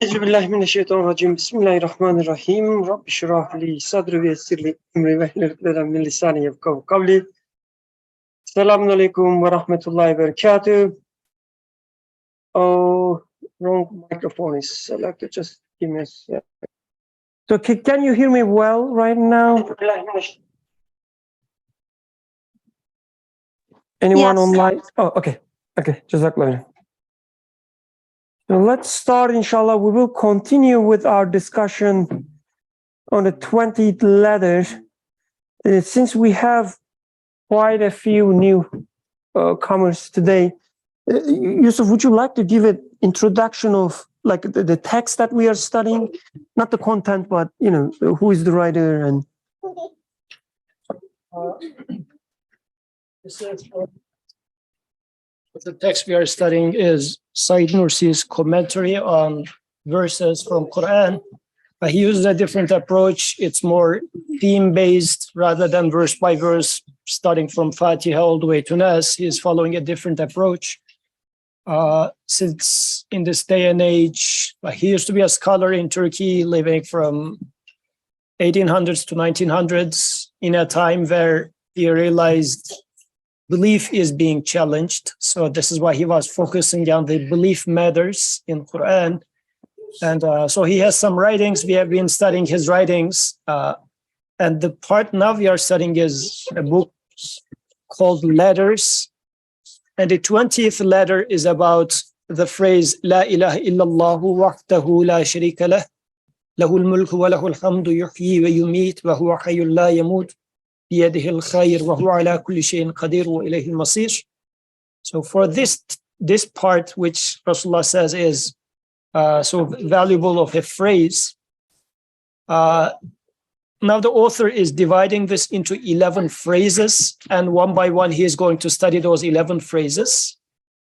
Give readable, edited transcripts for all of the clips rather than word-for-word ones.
Euzubillahimineşşeytanirracim. Bismillahirrahmanirrahim. Rabbi şrah li sadri ve yessir li emri ve hlul min lisani yefkahu kavli. Selamun aleyküm ve rahmetullahi ve berekatuh. Oh, wrong microphone is selected. Just give me a sec. So can you hear me well right now? Anyone Yes. online? Oh, okay. Okay, Jazakallah. So let's start, inshallah. We will continue with our discussion on the 20th letter. Since we have quite a few new comers today, Yusuf, would you like to give an introduction of like the text that we are studying? Not the content, but, you know, who is the writer and... The text we are studying is Said Nursi's commentary on verses from Quran. He uses a different approach. It's more theme-based rather than verse by verse, starting from Fatiha all the way to Nas. He is following a different approach. Since in this day and age, he used to be a scholar in Turkey, living from 1800s to 1900s, in a time where he realized belief is being challenged. So this is why he was focusing on the belief matters in Quran. And so he has some writings. We have been studying his writings. And the part now we are studying is a book called Letters. And the 20th letter is about the phrase, La ilaha illallah wahdahu la sharika lah, lahul mulku wa lahul hamdu yuhyi wa yumeet wa huwa hayyul la yamut. So for this part, which Rasulullah says is so valuable of a phrase, now the author is dividing this into 11 phrases, and one by one he is going to study those 11 phrases.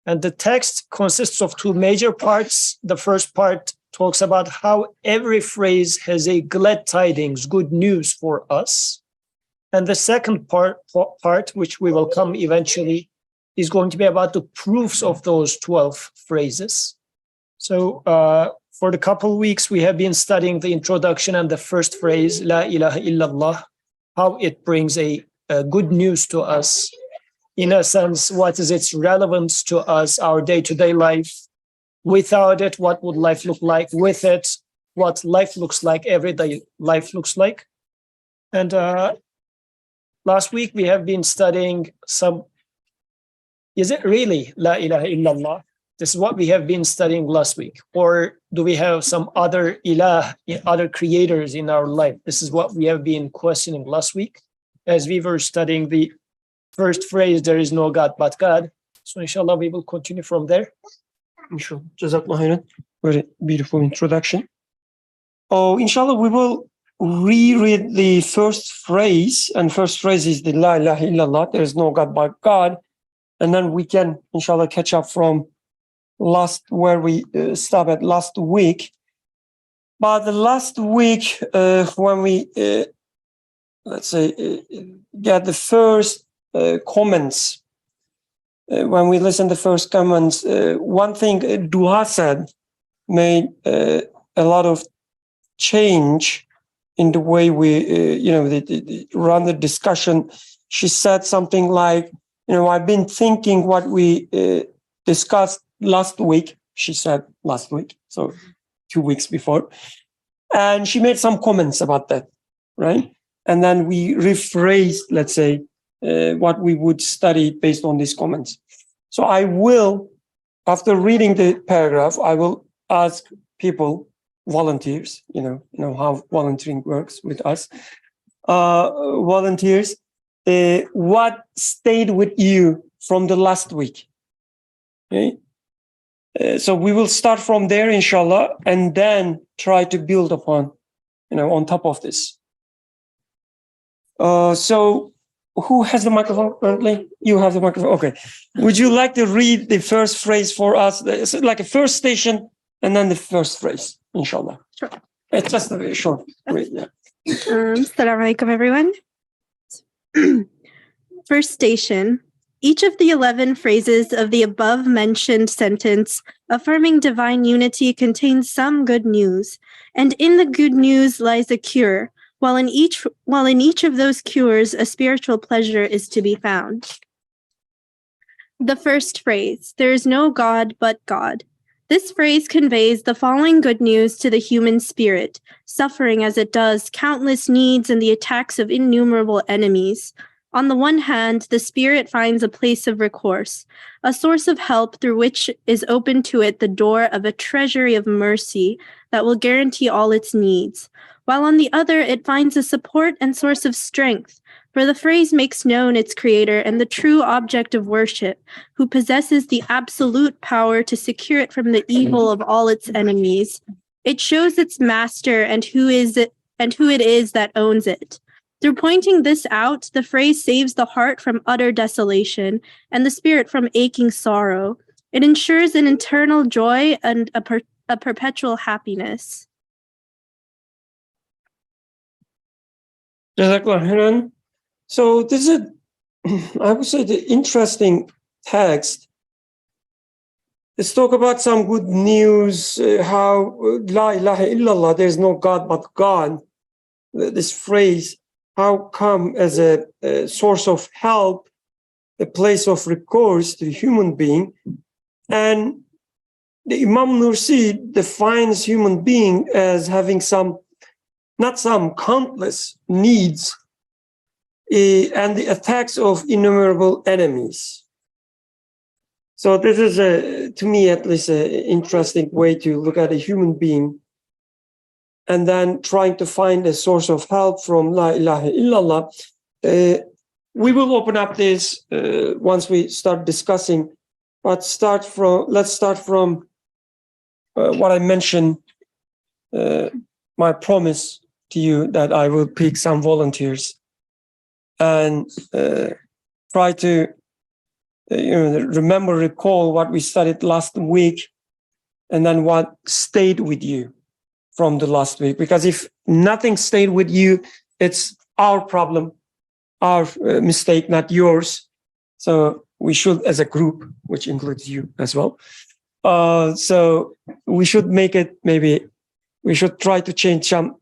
And the text consists of two major parts. The first part talks about how every phrase has a glad tidings, good news for us. And the second part, which we will come eventually, is going to be about the proofs of those 12 phrases. So for the couple weeks, we have been studying the introduction and the first phrase, La ilaha illallah, how it brings a good news to us. In a sense, what is its relevance to us, our day-to-day life? Without it, what would life look like? With it, what life looks like, everyday life looks like. And last week, we have been studying is it really La ilaha illallah? This is what we have been studying last week. Or do we have some other ilah, other creators in our life? This is what we have been questioning last week as we were studying the first phrase, there is no God but God. So inshallah, we will continue from there. Inshallah. Jazakallah khairan. Very beautiful introduction. Oh, inshallah, we will reread the first phrase, and first phrase is the La ilaha illallah, there is no God but God, and then we can inshallah catch up from where we stopped at last week. But the last week when we let's say get the first comments, when we listen to the first comments, one thing Dua said made a lot of change in the way we, run the discussion. She said something like, I've been thinking what we discussed last week. She said last week, so 2 weeks before. And she made some comments about that, right? And then we rephrased, let's say, what we would study based on these comments. So I will, after reading the paragraph, I will ask people, volunteers, you know how volunteering works with us, volunteers, what stayed with you from the last week? Okay. So we will start from there, inshallah, and then try to build upon, on top of this. So who has the microphone currently? You have the microphone. Okay. Would you like to read the first phrase for us? It's like a first station and then the first phrase, inshallah. Sure. It's just a very short read, yeah. Assalamu alaikum, everyone. First station, Each of the 11 phrases of the above-mentioned sentence affirming divine unity contains some good news, and in the good news lies a cure, while in each of those cures a spiritual pleasure is to be found. The first phrase, there is no God but God. This phrase conveys the following good news to the human spirit, suffering as it does countless needs and the attacks of innumerable enemies. On the one hand, the spirit finds a place of recourse, a source of help through which is open to it the door of a treasury of mercy that will guarantee all its needs, while on the other it finds a support and source of strength, for the phrase makes known its creator and the true object of worship, who possesses the absolute power to secure it from the evil of all its enemies. It shows its master and who it is that owns it. Through pointing this out, the phrase saves the heart from utter desolation and the spirit from aching sorrow. It ensures an eternal joy and a perpetual happiness. Jazakallah khairan. So this is, I would say, the interesting text. Let's talk about some good news, how La ilaha illallah, there's no God but God. This phrase, how come as a source of help, a place of recourse to the human being. And the Imam Nursi defines human being as having countless needs, and the attacks of innumerable enemies. So this is, to me at least, an interesting way to look at a human being, and then trying to find a source of help from La ilaha illallah. We will open up this once we start discussing, but let's start from what I mentioned, my promise to you that I will pick some volunteers and try to recall what we studied last week, and then what stayed with you from the last week. Because if nothing stayed with you, it's our problem, our mistake, not yours. So we should, as a group, which includes you as well, so we should make it, maybe we should try to change some,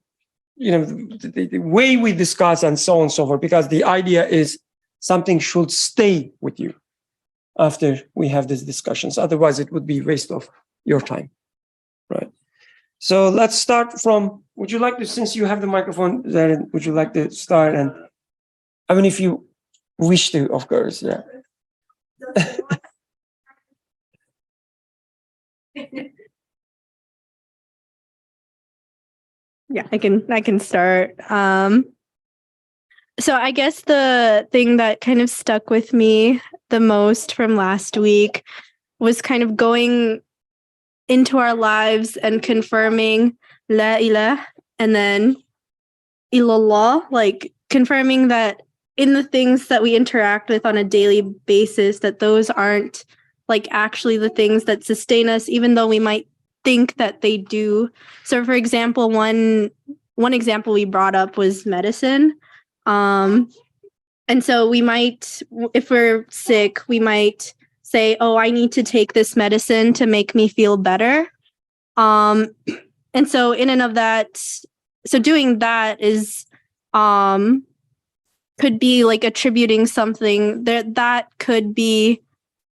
the way we discuss and so on and so forth, because the idea is something should stay with you after we have these discussions. Otherwise, it would be a waste of your time, right? So let's start from, would you like to, since you have the microphone, Zarin, would you like to start? And I mean, if you wish to, of course, yeah. Yeah, I can start. So I guess the thing that kind of stuck with me the most from last week was kind of going into our lives and confirming La ilah and then illallah, like confirming that in the things that we interact with on a daily basis, that those aren't like actually the things that sustain us, even though we might think that they do. So for example, one example we brought up was medicine. And so we might, if we're sick, we might say, oh, I need to take this medicine to make me feel better. And so in and of that, so doing that is could be like attributing something that could be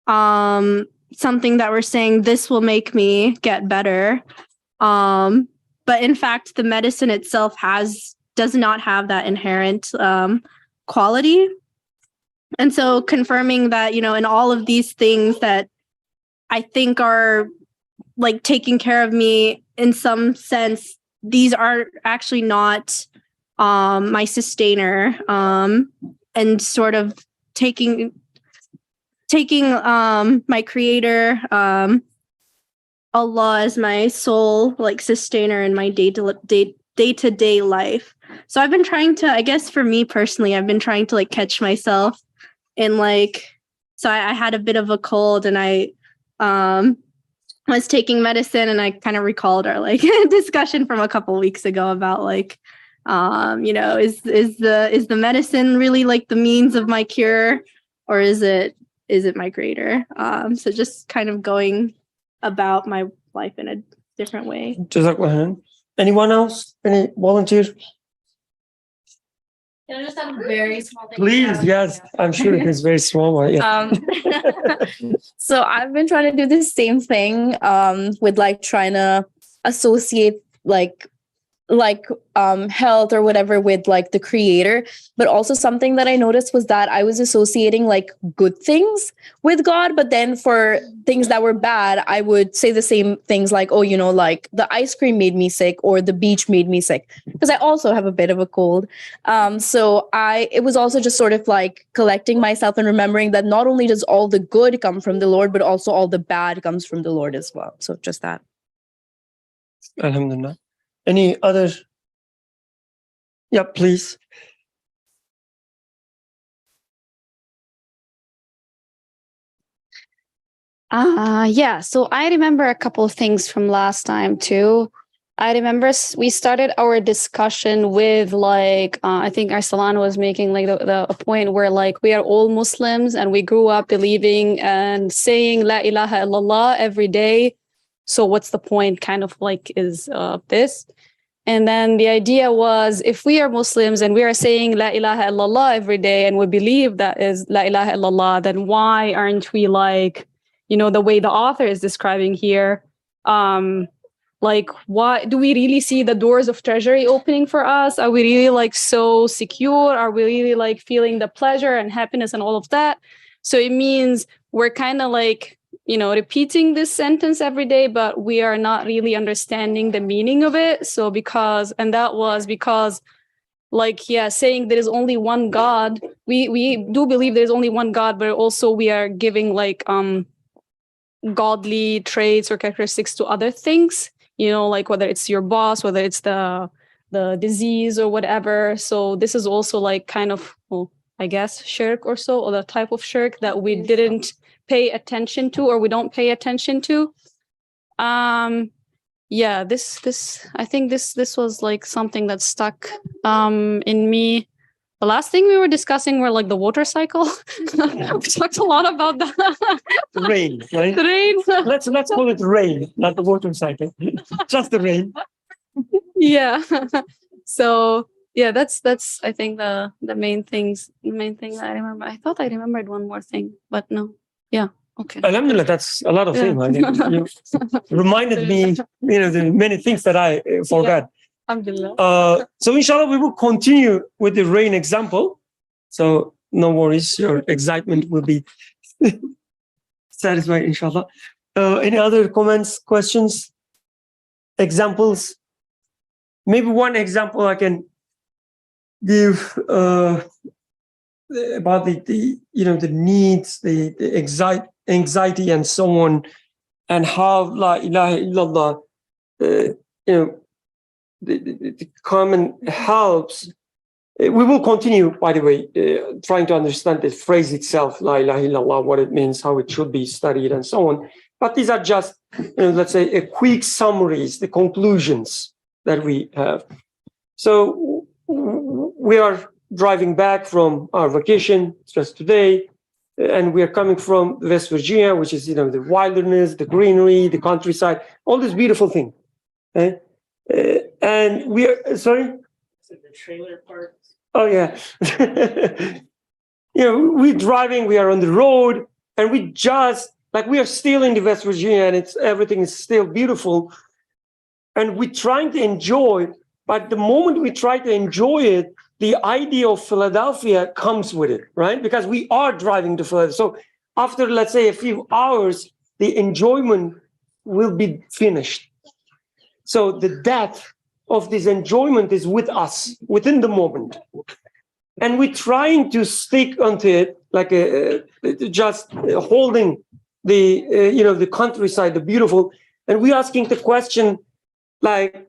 something that we're saying, this will make me get better. But in fact, the medicine itself does not have that inherent quality. And so confirming that, in all of these things that I think are like taking care of me in some sense, these are actually not my sustainer, and sort of taking my creator, Allah, as my sole like sustainer in my day-to-day life. So I've been trying to, I guess for me personally, I've been trying to like catch myself in like, so I had a bit of a cold and I was taking medicine, and I kind of recalled our like discussion from a couple weeks ago about like, is the medicine really like the means of my cure, or is it isn't my creator. So just kind of going about my life in a different way. Jazakallah khairan. Anyone else? Any volunteer? Can I just have a very small thing? Please, yes. I'm sure it is very small. Yeah. So I've been trying to do the same thing with like trying to associate like health or whatever with like the creator, but also something that I noticed was that I was associating like good things with God, but then for things that were bad I would say the same things like, oh, you know, like the ice cream made me sick or the beach made me sick, because I also have a bit of a cold. So it was also just sort of like collecting myself and remembering that not only does all the good come from the Lord, but also all the bad comes from the Lord as well. So just that. Alhamdulillah. Any other? Yeah, please. Yeah, so I remember a couple of things from last time too. I remember we started our discussion with like, I think Arsalan was making like a point where like we are all Muslims and we grew up believing and saying La ilaha illallah every day. So what's the point kind of like is this? And then the idea was, if we are Muslims and we are saying La ilaha illallah every day and we believe that is La ilaha illallah, then why aren't we like, you know, the way the author is describing here, like, why do we really see the doors of treasury opening for us? Are we really like so secure? Are we really like feeling the pleasure and happiness and all of that? So it means we're kind of like, you know, repeating this sentence every day, but we are not really understanding the meaning of it. So that was because like, yeah, saying there is only one God, we do believe there's only one God, but also we are giving like godly traits or characteristics to other things, you know, like whether it's your boss, whether it's the disease or whatever. So this is also like kind of, well, I guess shirk or so, or the type of shirk that we didn't pay attention to, or we don't pay attention to. Yeah, this I think this was like something that stuck in me. The last thing we were discussing were like the water cycle. We talked a lot about that. The rain, right? The rain. Let's call it rain, not the water cycle. Just the rain. Yeah. So yeah, that's I think the main thing that I remember. I thought I remembered one more thing, but no. Yeah. Okay. Alhamdulillah, that's a lot of Yeah. things. I think. You reminded me, you know, the many things that I forgot. Alhamdulillah. So inshallah, we will continue with the rain example. So no worries, your excitement will be satisfied, inshallah. Any other comments, questions, examples? Maybe one example I can give about the you know, the needs, the anxiety and so on, and how La ilaha illallah, you know, the common helps. We will continue, by the way, trying to understand the phrase itself, La ilaha illallah, what it means, how it should be studied, and so on. But these are just, you know, let's say, a quick summaries, the conclusions that we have. So we are driving back from our vacation just today, and we are coming from West Virginia, which is, you know, the wilderness, the greenery, the countryside, all this beautiful thing. Okay? And we are, sorry? The trailer park. Oh, yeah. You know, we're driving, we are on the road, and we just, like, we are still in the West Virginia, and everything is still beautiful. And we're trying to enjoy, but the moment we try to enjoy it, the idea of Philadelphia comes with it, right? Because we are driving to Philadelphia. So after, let's say, a few hours, the enjoyment will be finished. So the depth of this enjoyment is with us, within the moment. And we're trying to stick onto it, like just holding the, you know, the countryside, the beautiful. And we're asking the question, like,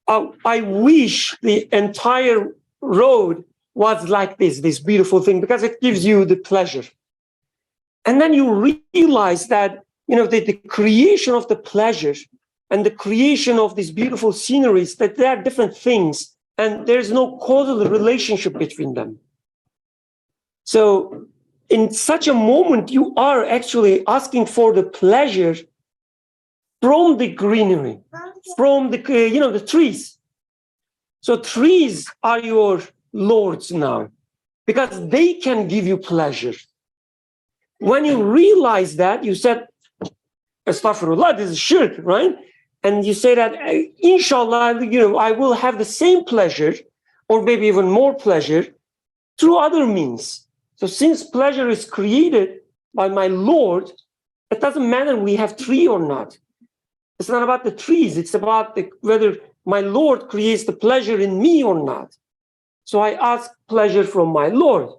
I wish the entire road was like this beautiful thing, because it gives you the pleasure. And then you realize that, you know, the creation of the pleasure and the creation of these beautiful sceneries, that they are different things, and there's no causal relationship between them. So in such a moment, you are actually asking for the pleasure from the greenery, from the, the trees. So trees are your lords now, because they can give you pleasure. When you realize that, you said, Astaghfirullah, this is shirk, right? And you say that, inshallah, I will have the same pleasure, or maybe even more pleasure, through other means. So since pleasure is created by my Lord, it doesn't matter we have tree or not. It's not about the trees, it's about whether my Lord creates the pleasure in me or not. So I ask pleasure from my Lord.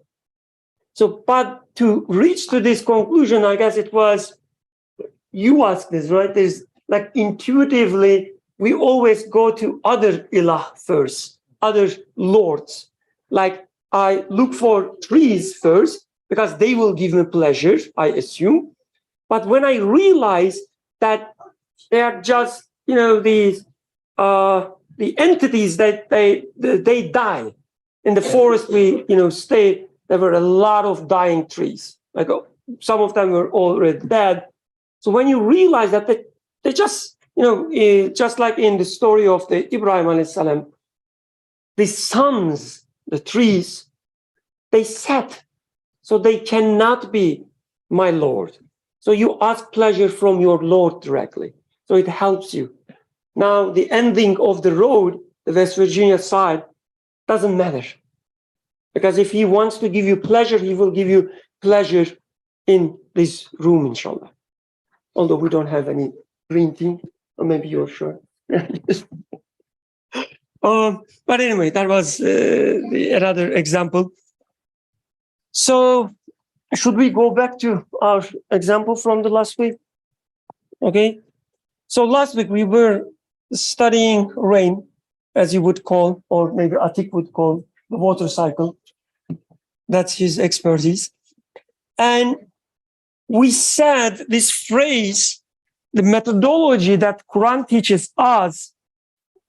So, but to reach to this conclusion, I guess it was, you asked this, right? There's like intuitively, we always go to other ilah first, other lords. Like I look for trees first, because they will give me pleasure, I assume. But when I realize that they are just, these the entities that they die. In the forest, we, stay, there were a lot of dying trees. Like some of them were already dead. So when you realize that they just, just like in the story of the Ibrahim alayhi salam, the sons, the trees, they set, so they cannot be my Lord. So you ask pleasure from your Lord directly. So it helps you. Now, the ending of the road, the West Virginia side, doesn't matter. Because if he wants to give you pleasure, he will give you pleasure in this room, inshallah. Although we don't have any green tea, or maybe you're sure. But anyway, that was another example. So should we go back to our example from the last week? Okay. So last week we were studying rain, as you would call, or maybe Atik would call, the water cycle. That's his expertise. And we said this phrase, the methodology that Quran teaches us,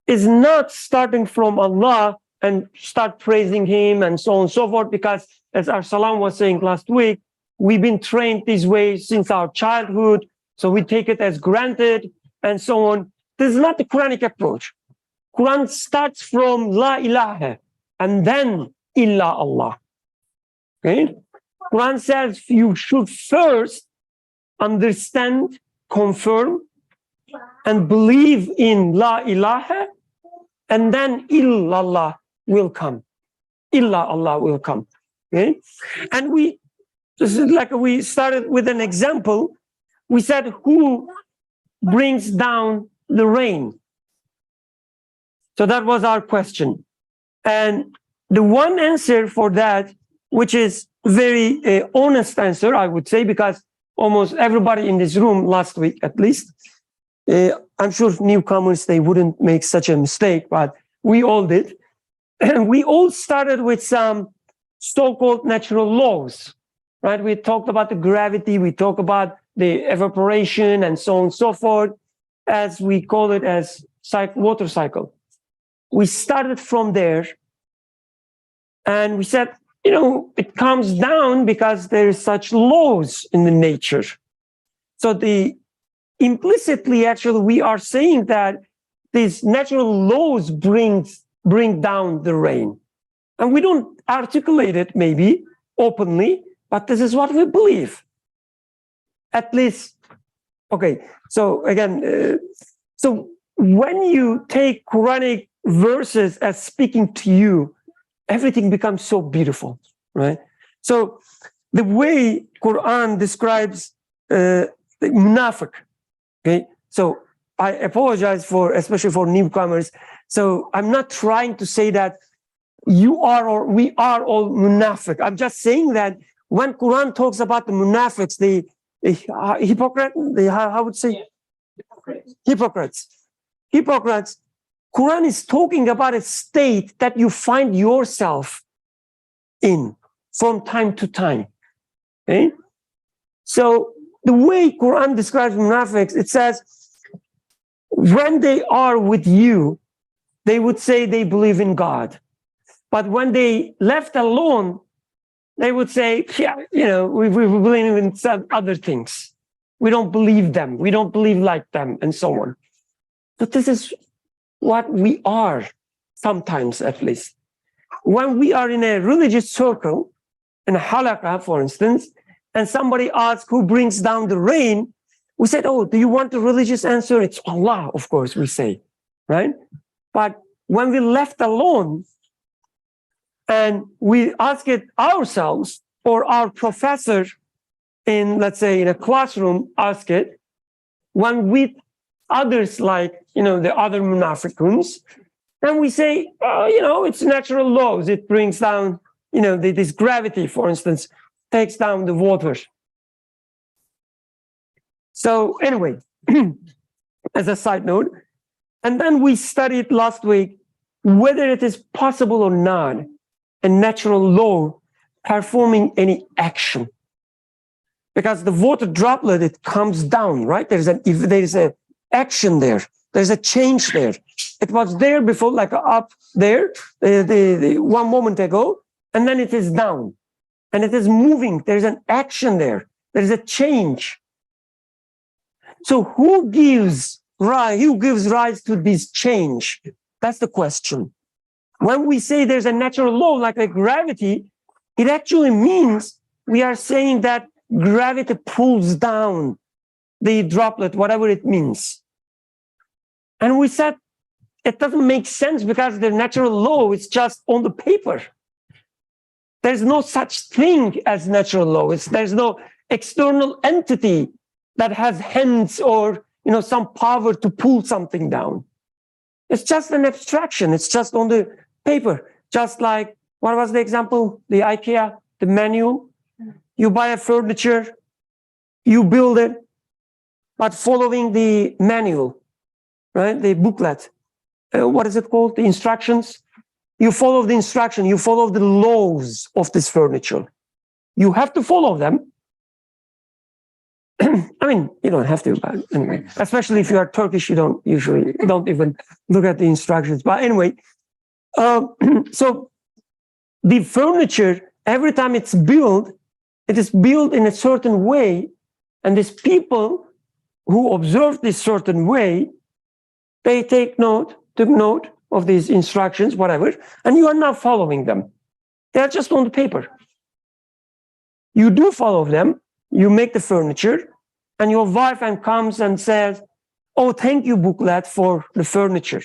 is not starting from Allah and start praising him and so on and so forth, because as Arsalan was saying last week, we've been trained this way since our childhood, so we take it as granted and so on. This is not the Quranic approach. Quran starts from La ilaha and then Illa Allah. Okay? Quran says you should first understand, confirm, and believe in La ilaha, and then illallah will come. Illa Allah will come. Okay? And this is like we started with an example. We said, who brings down the rain? So that was our question. And the one answer for that, which is very honest answer, I would say, because almost everybody in this room last week, at least, I'm sure newcomers, they wouldn't make such a mistake, but we all did. And we all started with some so-called natural laws, right? We talked about the gravity, we talked about the evaporation and so on and so forth, as we call it as water cycle. We started from there and we said, it comes down because there is such laws in the nature. So implicitly, actually, we are saying that these natural laws bring down the rain. And we don't articulate it maybe openly, but this is what we believe. At least, okay, so again, so when you take Quranic verses as speaking to you, everything becomes so beautiful, right? So the way Quran describes the munafiq, okay? So I apologize especially for newcomers. So I'm not trying to say that you are or we are all munafiq. I'm just saying that when Quran talks about the munafiqs, the hypocrite, how would say? Hypocrites. Quran is talking about a state that you find yourself in from time to time. Okay? So the way Quran describes munafiqs, it says, when they are with you, they would say they believe in God. But when they left alone, they would say, yeah, we believe in some other things. We don't believe them. We don't believe like them, and so on. But this is what we are, sometimes at least. When we are in a religious circle, in a halaqah, for instance, and somebody asks who brings down the rain, we said, oh, do you want a religious answer? It's Allah, of course, we say, right? But when we left alone and we ask it ourselves, or our professor in, let's say, in a classroom ask it, when with others like, the other munafiquns, and we say, it's natural laws. It brings down, this gravity, for instance, takes down the water. So anyway, as a side note, and then we studied last week whether it is possible or not a natural law performing any action. Because the water droplet, it comes down, right? If there is an action there, there's a change there. It was there before, like up there, the 1 moment ago, and then it is down. And it is moving. There's an action there. There's a change. So who gives rise to this change? That's the question. When we say there's a natural law like a gravity, it actually means we are saying that gravity pulls down the droplet, whatever it means. And we said it doesn't make sense because the natural law is just on the paper. There's no such thing as natural law. There's no external entity that has hands or some power to pull something down. It's just an abstraction. It's just on the paper. Just like, what was the example? The IKEA, the manual. You buy a furniture, you build it, but following the manual, right? The booklet. What is it called? The instructions. You follow the instruction. You follow the laws of this furniture. You have to follow them. I mean, you don't have to, but anyway, especially if you are Turkish, you don't even look at the instructions. But anyway, so the furniture, every time it's built, it is built in a certain way. And these people who observe this certain way, they took note of these instructions, whatever, and you are not following them. They are just on the paper. You do follow them. You make the furniture, and your wife comes and says, oh, thank you, booklet, for the furniture.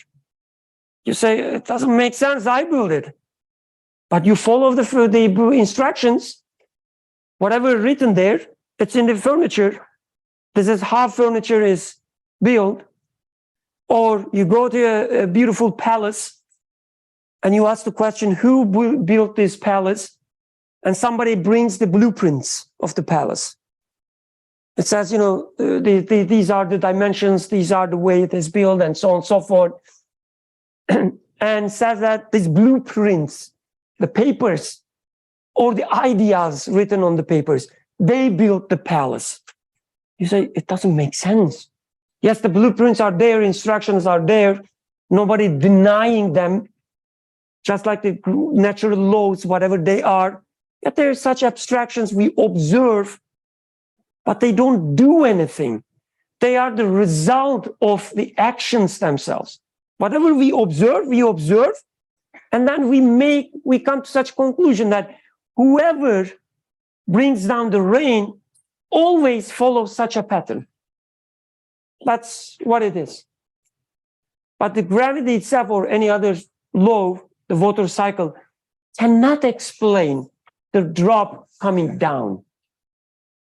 You say, it doesn't make sense, I built it. But you follow the instructions, whatever written there, it's in the furniture. This is how furniture is built. Or you go to a beautiful palace, and you ask the question, who built this palace? And somebody brings the blueprints of the palace. It says, these are the dimensions, these are the way it is built, and so on and so forth. And says that these blueprints, the papers, or the ideas written on the papers, they built the palace. You say, it doesn't make sense. Yes, the blueprints are there, instructions are there, nobody denying them, just like the natural laws, whatever they are. Yet there are such abstractions we observe, but they don't do anything. They are the result of the actions themselves. Whatever we observe, and then we come to such conclusion that whoever brings down the rain always follows such a pattern. That's what it is. But the gravity itself or any other law, the water cycle, cannot explain the drop coming down.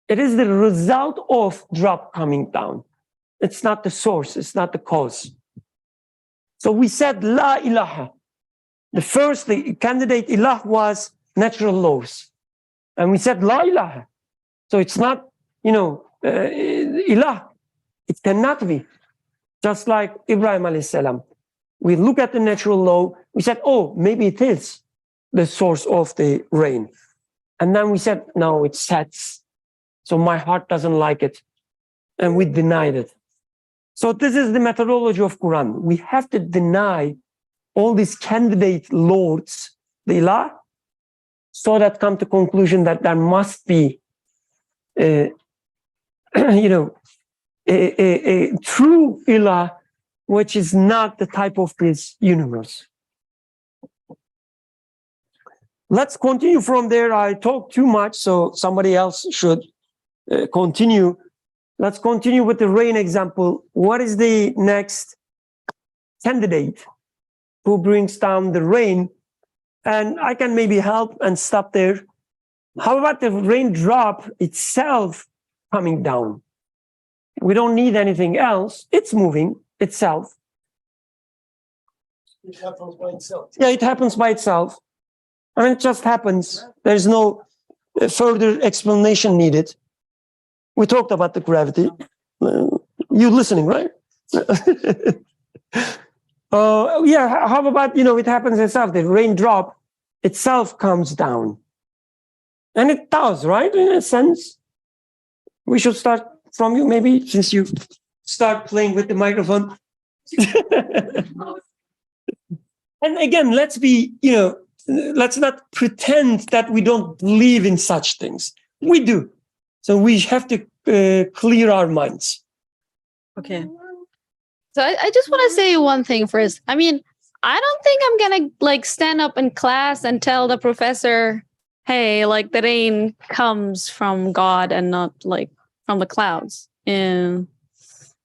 It is the result of drop coming down. It's not the source, it's not the cause. So we said La ilaha. The candidate ilah was natural laws. And we said La ilaha. So it's not, ilah. It cannot be. Just like Ibrahim alayhi salam. We look at the natural law, we said, oh, maybe it is the source of the rain. And then we said, no, it sets. So my heart doesn't like it. And we denied it. So this is the methodology of Quran. We have to deny all these candidate lords, the ilah, so that come to conclusion that there must be, a true ilah, which is not the type of this universe. Let's continue from there. I talked too much, so somebody else should continue. Let's continue with the rain example. What is the next candidate who brings down the rain? And I can maybe help and stop there. How about the raindrop itself coming down? We don't need anything else. It's moving itself. It happens by itself. Yeah, it happens by itself. I mean, it just happens. There's no further explanation needed. We talked about the gravity. You listening, right? Yeah, how about, it happens itself. The raindrop itself comes down. And it does, right? In a sense. We should start from you, maybe, since you start playing with the microphone. And again, let's not pretend that we don't believe in such things. We do. So we have to clear our minds. Okay. So I just want to say one thing first. I mean, I don't think I'm gonna stand up in class and tell the professor, hey, the rain comes from God and not from the clouds.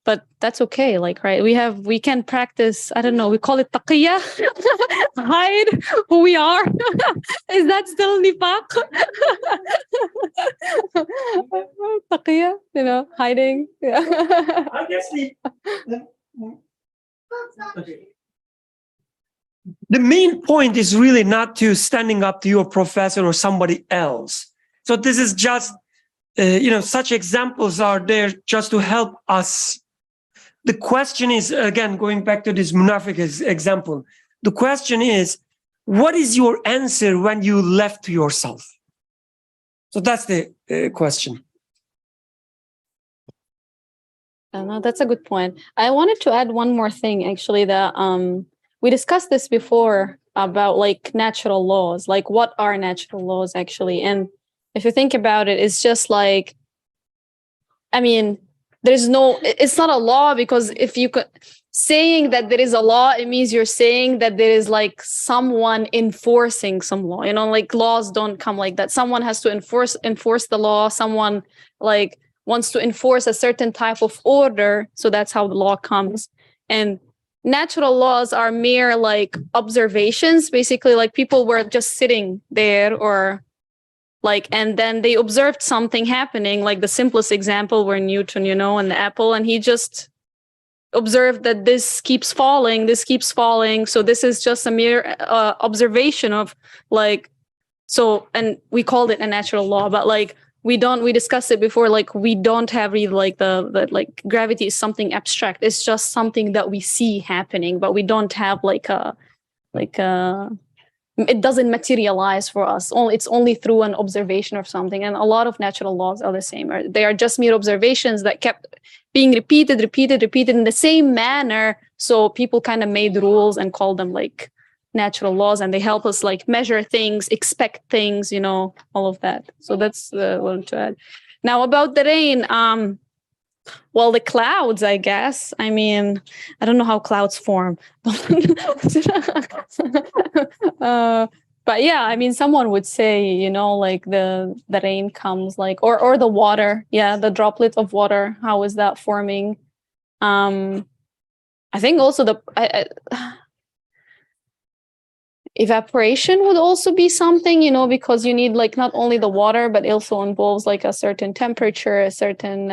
But that's okay, right? We can practice, I don't know, we call it taqiyya, hide who we are. Is that still nifaq? Taqiyya, hiding. Yeah. I guess the main point is really not to standing up to your professor or somebody else. So this is just, such examples are there just to help us. The question is, again, going back to this munafiq example, the question is, what is your answer when you left to yourself? So that's the question. No, that's a good point. I wanted to add one more thing, actually, that we discussed this before about natural laws, what are natural laws actually? And if you think about it, it's just it's not a law, because if you could saying that there is a law, it means you're saying that there is someone enforcing some law, laws don't come like that. Someone has to enforce the law. Someone wants to enforce a certain type of order. So that's how the law comes. And natural laws are mere observations, basically, people were just sitting there or and then they observed something happening, the simplest example were Newton, and the apple, and he just observed that this keeps falling. So this is just a mere observation of and we called it a natural law, but we discussed it before, we don't have really the gravity is something abstract. It's just something that we see happening, but we don't have it doesn't materialize for us. It's only through an observation of something. And a lot of natural laws are the same. They are just mere observations that kept being repeated in the same manner. So people kind of made rules and called them natural laws, and they help us measure things, expect things, all of that. So that's what I want to add. Now about the rain, well, the clouds, I guess. I mean, I don't know how clouds form. But yeah, I mean, someone would say, the rain comes or the water. Yeah, the droplet of water. How is that forming? I think also evaporation would also be something, because you need not only the water, but it also involves a certain temperature, a certain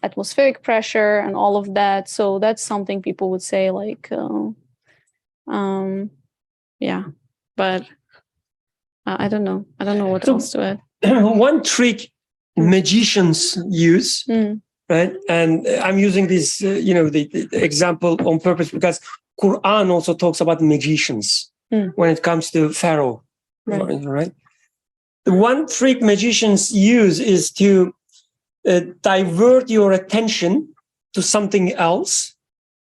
atmospheric pressure and all of that. So that's something people would say yeah, but I don't know what else to add. One trick magicians use, right? And I'm using this, the example on purpose because Quran also talks about magicians. When it comes to Pharaoh, right? The one trick magicians use is to divert your attention to something else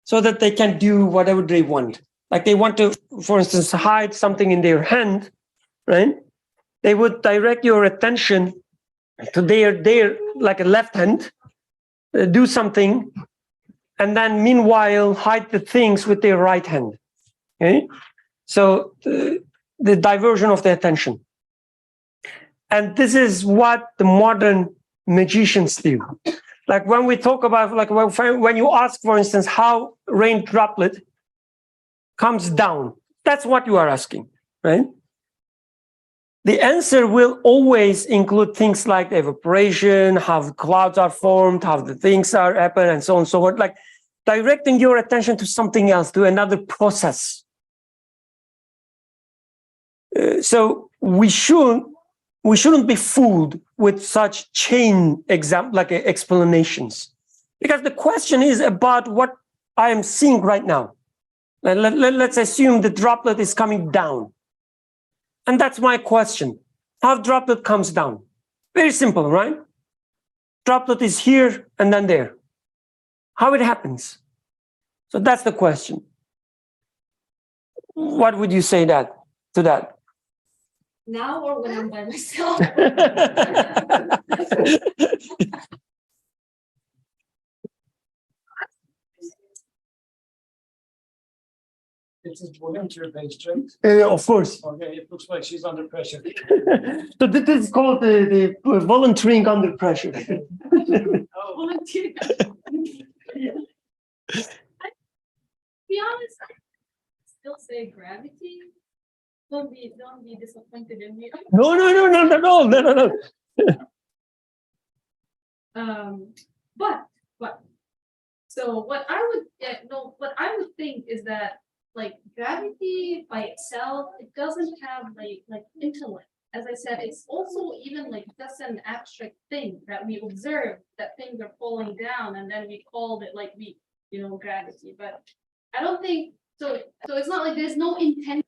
so that they can do whatever they want. They want to, for instance, hide something in their hand, right? they would direct your attention to their like a left hand, do something, and then meanwhile hide the things with their right hand. Okay, so the diversion of the attention, and this is what the modern magicians do. Like when we talk about, like when you ask, for instance, how rain droplet comes down, that's what you are asking, right? The answer will always include things like evaporation, how the clouds are formed, how the things are happen, and so on and so forth. Like directing your attention to something else, to another process. So we shouldn't be fooled with such chain explanations, because the question is about what I am seeing right now. Let's assume the droplet is coming down. And that's my question. How droplet comes down? Very simple, right? Droplet is here and then there. How it happens? So that's the question. What would you say to that? Now or when I'm by myself? This is volunteer based, right? Of course. Okay, it looks like she's under pressure. So this is called the volunteering under pressure. Volunteer. Be honest, I still say gravity. Don't be disappointed in me. No. But so what I would think is that like gravity by itself, it doesn't have like intellect. As I said, it's also even like just an abstract thing that we observe, that things are falling down, and then we called it like gravity. But I don't think so. So it's not like there's no intent.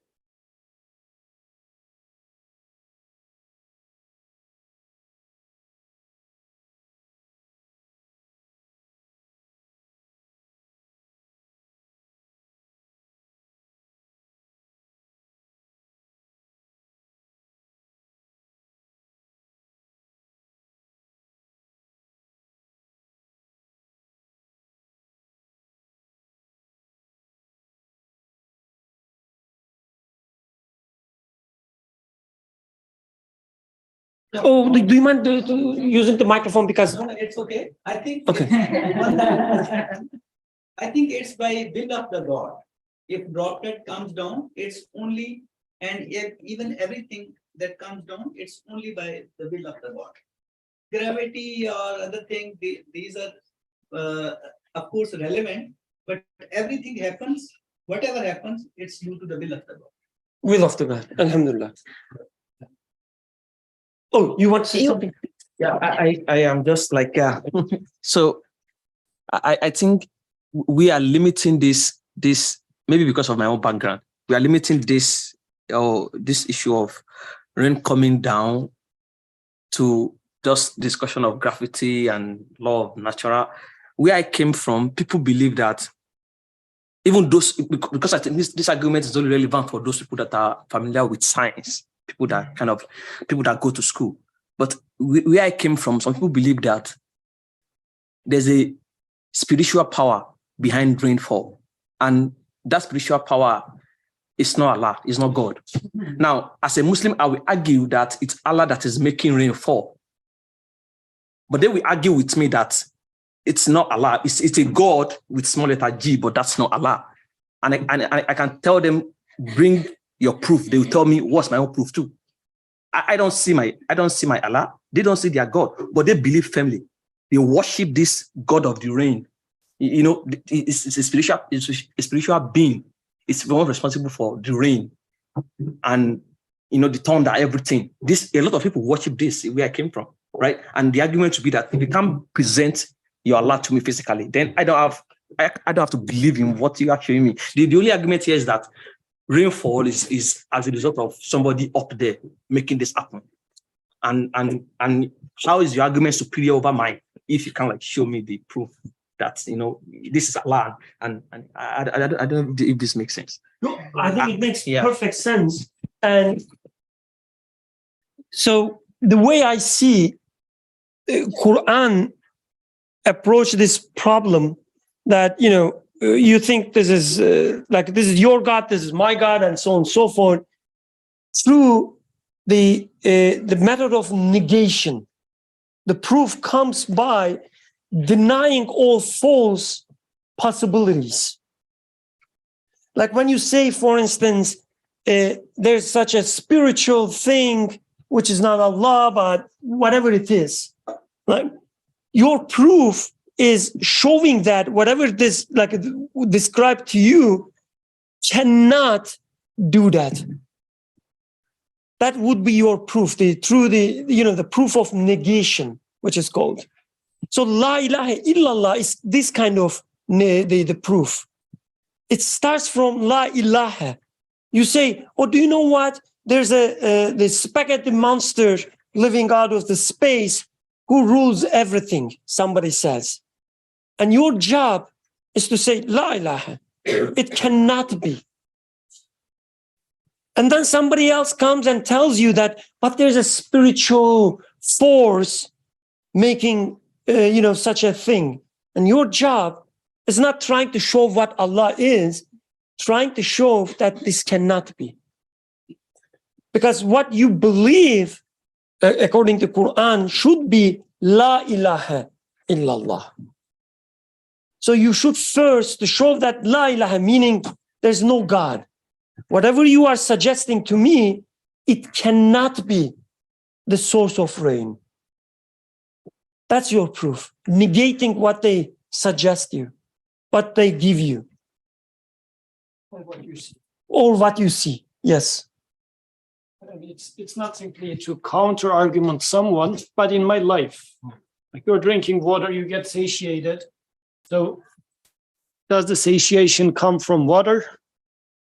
Oh, do you mind using the microphone, because No, it's okay. I think. Okay. I think it's by will of the God. If droplet comes down, it's only, and if even everything that comes down, it's only by the will of the God. Gravity or other thing, these are of course relevant, but everything happens, whatever happens, it's due to the will of the God. will of the God, alhamdulillah. Oh, you want to say something? Yeah, I am just like, so I think we are limiting this maybe because of my own background. We are limiting this issue of rain coming down to just discussion of gravity and law of natural. Where I came from, people believe that even those, because I think this argument is only relevant for those people that are familiar with science, people that go to school. But where I came from, some people believe that there's a spiritual power behind rainfall, and that spiritual power is not Allah, it's not God. Now, as a Muslim, I will argue that it's Allah that is making rainfall. But they will argue with me that it's not Allah, it's a God with small letter G, but that's not Allah. And I can tell them, bring your proof. They will tell me, what's my own proof too? I don't see my Allah. They don't see their God, but they believe firmly. They worship this God of the rain. You know, it's a spiritual being. It's the one responsible for the rain and the thunder, everything. A lot of people worship this where I came from, right? And the argument would be that if you can't present your Allah to me physically, then I don't have to believe in what you are showing me. The only argument here is that rainfall is as a result of somebody up there making this happen. And how is your argument superior over mine if you can show me the proof that this is Allah? And I don't know if this makes sense. No, I think it makes perfect sense. And So the way I see Quran approach this problem, that you think this is like this is your God, this is my God, and so on and so forth, through the method of negation. The proof comes by denying all false possibilities. Like when you say, for instance, there's such a spiritual thing which is not Allah, but whatever it is, like your proof is showing that whatever this like described to you cannot do that. That would be your proof, the proof of negation, which is called. So La ilaha illallah is this kind of the proof. It starts from La ilaha. You say, oh, do you know what? There's the spaghetti monster living out of the space who rules everything, somebody says. And your job is to say, La ilaha. It cannot be. And then somebody else comes and tells you that, but there's a spiritual force making, such a thing. And your job is not trying to show what Allah is, trying to show that this cannot be. Because what you believe, according to Quran, should be La ilaha illallah. So you should first to show that La ilaha, meaning there's no God. Whatever you are suggesting to me, it cannot be the source of rain. That's your proof. Negating what they suggest you, what they give you. Or what you see. Or what you see, yes. I mean, it's not simply to counter argument someone, but in my life, like you're drinking water, you get satiated. So does the satiation come from water?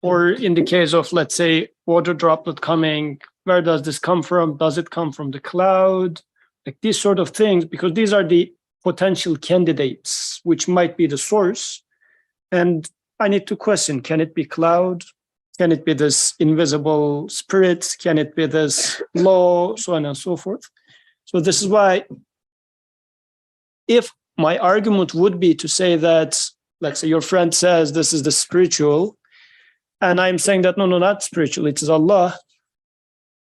Or in the case of, let's say, water droplet coming, where does this come from? Does it come from the cloud? Like these sort of things, because these are the potential candidates, which might be the source. And I need to question, can it be cloud? Can it be this invisible spirit? Can it be this law? So on and so forth. So this is why, if my argument would be to say that, let's say your friend says this is the spiritual, and I'm saying that, no, not spiritual, it is Allah,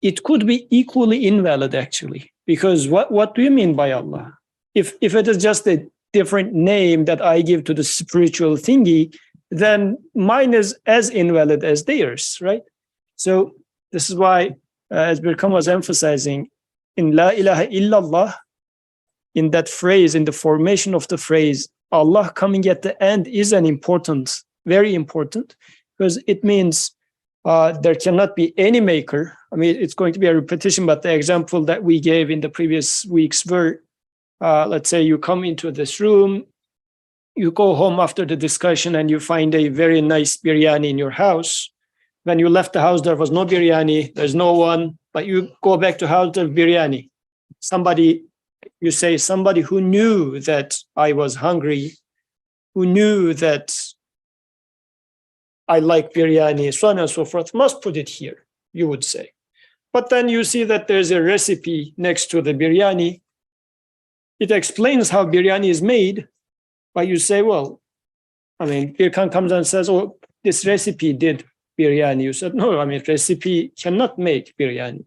it could be equally invalid, actually. Because what do you mean by Allah? If it is just a different name that I give to the spiritual thingy, then mine is as invalid as theirs, right? So this is why, as Birkam was emphasizing, in La ilaha illallah, in that phrase, in the formation of the phrase, Allah coming at the end is an important, very important, because it means there cannot be any maker. I mean, it's going to be a repetition, but the example that we gave in the previous weeks were, let's say you come into this room, you go home after the discussion and you find a very nice biryani in your house. When you left the house, there was no biryani, there's no one, but you go back to house, there's biryani. You say somebody who knew that I was hungry, who knew that I like biryani, so on and so forth, must put it here, you would say. But then you see that there's a recipe next to the biryani. It explains how biryani is made, but you say, well, I mean, Birkan comes and says, oh, this recipe did biryani. You said, no, I mean, recipe cannot make biryani.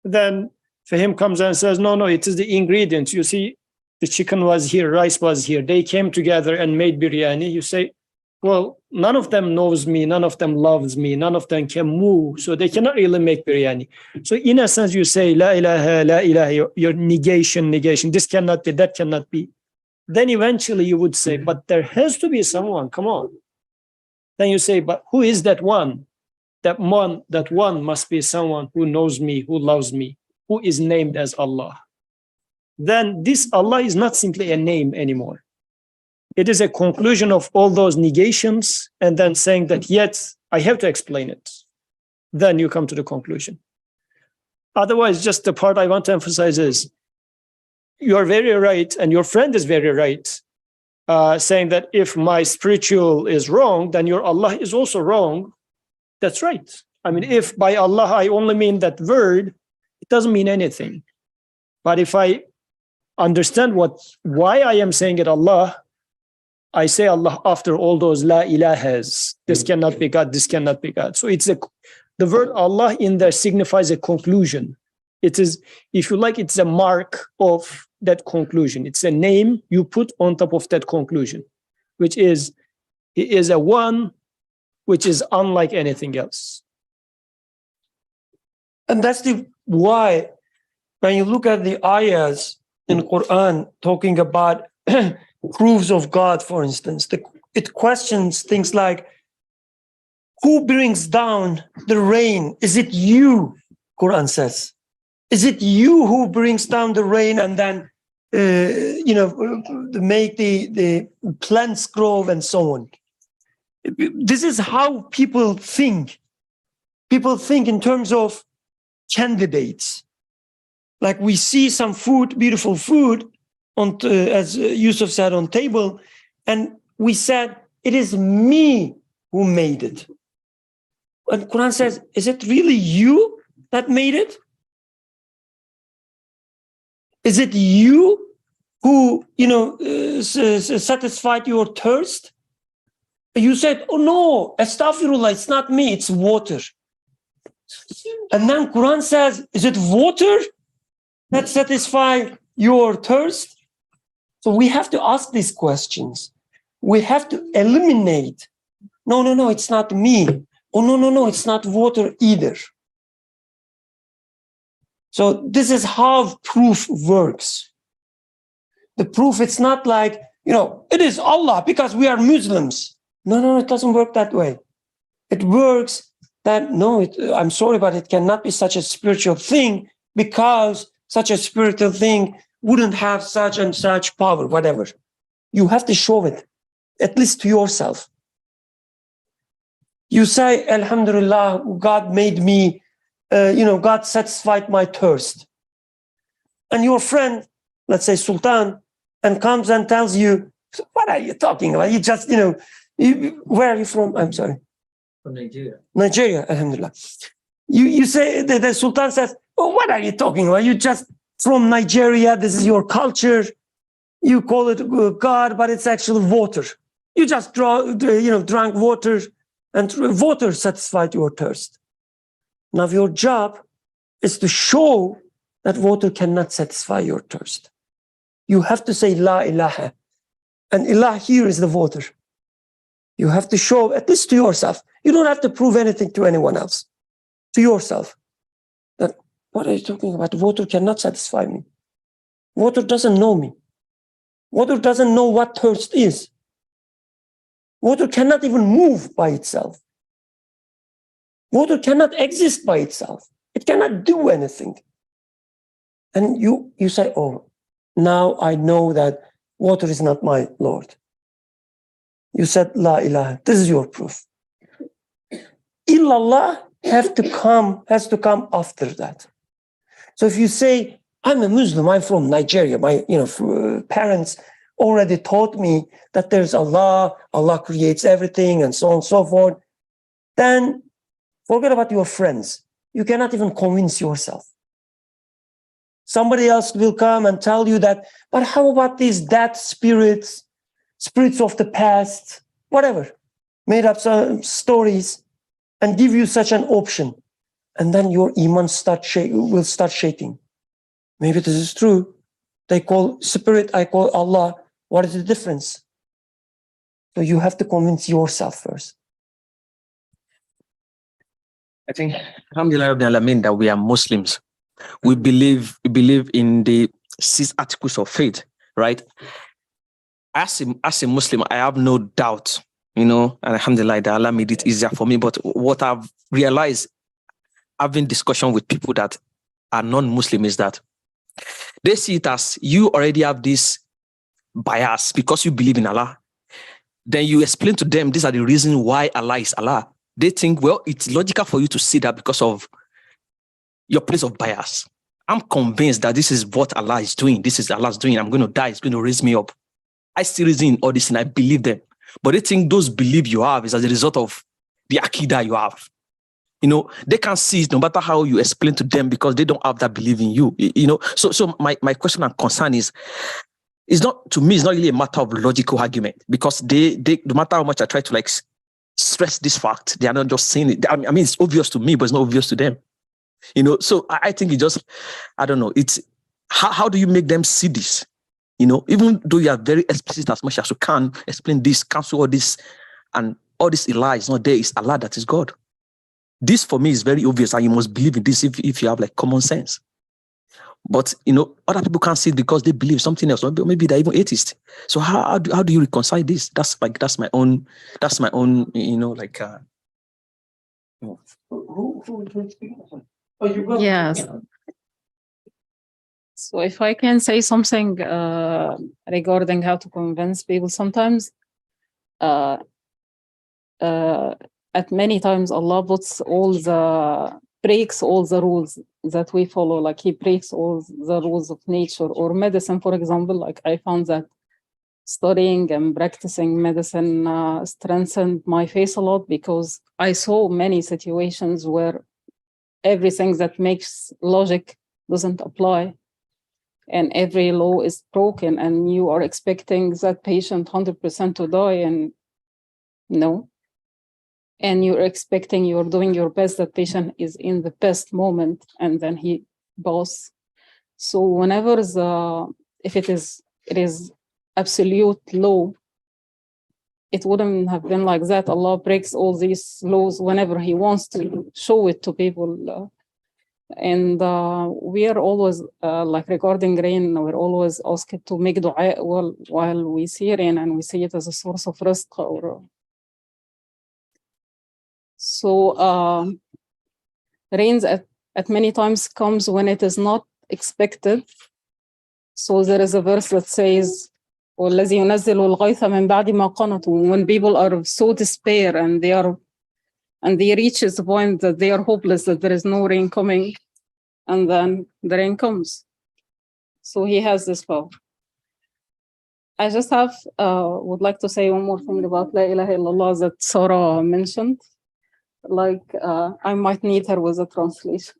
Then Fahim comes and says, no, it is the ingredients. You see, the chicken was here, rice was here. They came together and made biryani. You say, well, none of them knows me, none of them loves me, none of them can move, so they cannot really make biryani. So in a sense, you say, la ilaha, your negation, this cannot be, that cannot be. Then eventually you would say, but there has to be someone, come on. Then you say, but who is that one? That one must be someone who knows me, who loves me, who is named as Allah. Then this Allah is not simply a name anymore. It is a conclusion of all those negations and then saying that, yet I have to explain it. Then you come to the conclusion. Otherwise, just the part I want to emphasize is, you are very right, and your friend is very right, saying that if my spiritual is wrong, then your Allah is also wrong. That's right. I mean, if by Allah I only mean that word, it doesn't mean anything. But if I understand why I am saying it Allah, I say Allah after all those la ilahas. This cannot be God, this cannot be God. So the word Allah in there signifies a conclusion. It is, if you like, it's a mark of that conclusion. It's a name you put on top of that conclusion, which is, He is a one which is unlike anything else. And that's why when you look at the ayahs in Quran talking about proofs of God, for instance, it questions things like, who brings down the rain? Is it you? Quran says. Is it you who brings down the rain and then make the plants grow and so on? This is how people think. People think in terms of candidates. Like we see some food, beautiful food, as Yusuf said, on table, and we said, it is me who made it. And Quran says, is it really you that made it? Is it you who, satisfied your thirst? You said, oh no, astaghfirullah, it's not me, it's water. And then Quran says, is it water that satisfies your thirst? So we have to ask these questions. We have to eliminate, no, it's not me. Oh, no, it's not water either. So this is how proof works. The proof, it's not like, it is Allah because we are Muslims. No, it doesn't work that way. It works that, I'm sorry, but it cannot be such a spiritual thing because such a spiritual thing wouldn't have such and such power, whatever. You have to show it, at least to yourself. You say, Alhamdulillah, God made me, God satisfied my thirst. And your friend, let's say Sultan, and comes and tells you, what are you talking about? You just, where are you from? I'm sorry. From Nigeria. Nigeria, Alhamdulillah. You say, the Sultan says, oh, what are you talking about? You just from Nigeria, this is your culture. You call it God, but it's actually water. You just drank water, and water satisfied your thirst. Now your job is to show that water cannot satisfy your thirst. You have to say La ilaha. And ilah here is the water. You have to show, at least to yourself. You don't have to prove anything to anyone else. To yourself. That, what are you talking about? Water cannot satisfy me. Water doesn't know me. Water doesn't know what thirst is. Water cannot even move by itself. Water cannot exist by itself. It cannot do anything. And you say, oh, now I know that water is not my Lord. You said, La ilaha. This is your proof. Illallah has to come after that. So if you say, I'm a Muslim, I'm from Nigeria, my parents already taught me that there's Allah, Allah creates everything, and so on and so forth, then forget about your friends. You cannot even convince yourself. Somebody else will come and tell you that, but how about these dead spirits of the past, whatever, made up some stories, and give you such an option. And then your iman will start shaking. Maybe this is true. They call spirit, I call Allah. What is the difference? So you have to convince yourself first. I think, alhamdulillah, that we are Muslims. We believe in the 6 articles of faith, right? As a Muslim, I have no doubt, and alhamdulillah, that Allah made it easier for me. But what I've realized, having discussion with people that are non-Muslim, is that they see it as you already have this bias because you believe in Allah. Then you explain to them, these are the reasons why Allah is Allah. They think, well, it's logical for you to see that because of your place of bias. I'm convinced that this is what Allah is doing. This is Allah's doing. I'm going to die. It's going to raise me up. I still reason in all this and I believe them. But they think those beliefs you have is as a result of the Aqidah you have. You know, they can't see it no matter how you explain to them because they don't have that belief in you. You know, so my question and concern is, it's not, to me, it's not really a matter of logical argument, because they no matter how much I try to like stress this fact, they are not just saying it. I mean, it's obvious to me, but it's not obvious to them. You know, so I think it just, I don't know, it's how do you make them see this? You know, even though you are very explicit as much as you can, explain this, cancel all this, and all this lie is not there, it's Allah that is God. This for me is very obvious, and you must believe in this if you have like common sense. But you know, other people can't see it because they believe something else. Maybe they're even atheist. So how do you reconcile this? That's my own, you know, like Who Oh, you go. Yes. So if I can say something regarding how to convince people, sometimes at many times Allah breaks all the rules that we follow, like he breaks all the rules of nature or medicine, for example. Like I found that studying and practicing medicine strengthened my faith a lot, because I saw many situations where everything that makes logic doesn't apply, and every law is broken, and you are expecting that patient 100% to die, and no. And you're doing your best, that patient is in the best moment, and then he goes. So whenever if it is absolute law, it wouldn't have been like that. Allah breaks all these laws whenever he wants to show it to people. And we are always, like regarding rain, we're always asked to make dua while we see rain, and we see it as a source of rizq. So rains at many times comes when it is not expected. So there is a verse that says, وَالَّذِي يُنَزِّلُ الْغَيْثَ مِنْ بَعْدِ مَا قَنَطُوا, when people are so despair and they reach the point that they are hopeless, that there is no rain coming, and then the rain comes. So he has this power. I just would like to say one more thing about La ilaha illallah that Sarah mentioned. Like I might need her with a translation.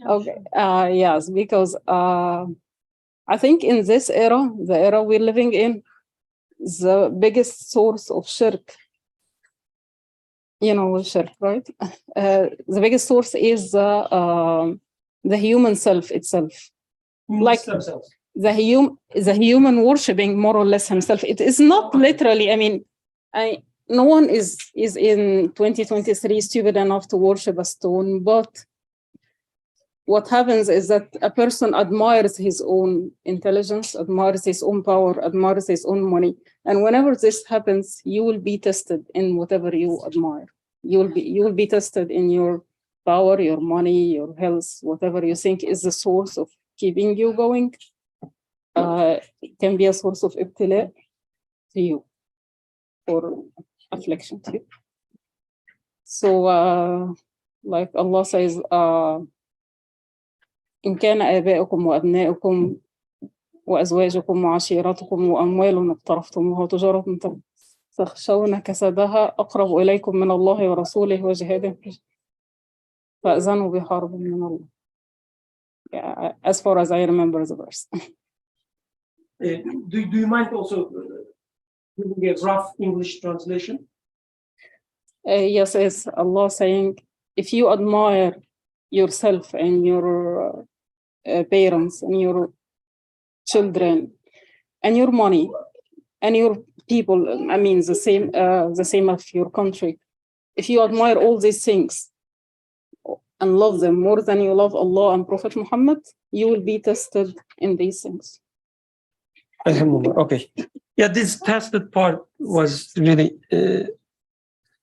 Okay. Yes, because I think in this era, the era we're living in, the biggest source of shirk, you know, shirk, right? The biggest source is the human self itself. Like the human worshipping more or less himself. It is not literally, I mean, no one is in 2023 stupid enough to worship a stone, but what happens is that a person admires his own intelligence, admires his own power, admires his own money. And whenever this happens, you will be tested in whatever you admire. You will be tested in your power, your money, your health, whatever you think is the source of keeping you going. It can be a source of ibtila to you, or affliction to you. So like Allah says, إن كان آباؤكم وأبناؤكم وأزواجكم وعشيرتكم وأموال اقترفتموها وتجارة تخشون كسادها أقرب إليكم من الله ورسوله وجهاد فأذنوا بحرب من الله. Yeah, as far as I remember the verse. Do you mind also giving a rough English translation? Yes, it's Allah saying, if you admire yourself and your parents and your children and your money and your people, I mean the same of your country, if you admire all these things and love them more than you love Allah and Prophet Muhammad, you will be tested in these things. Alhamdulillah. Okay. Yeah, this tested part was really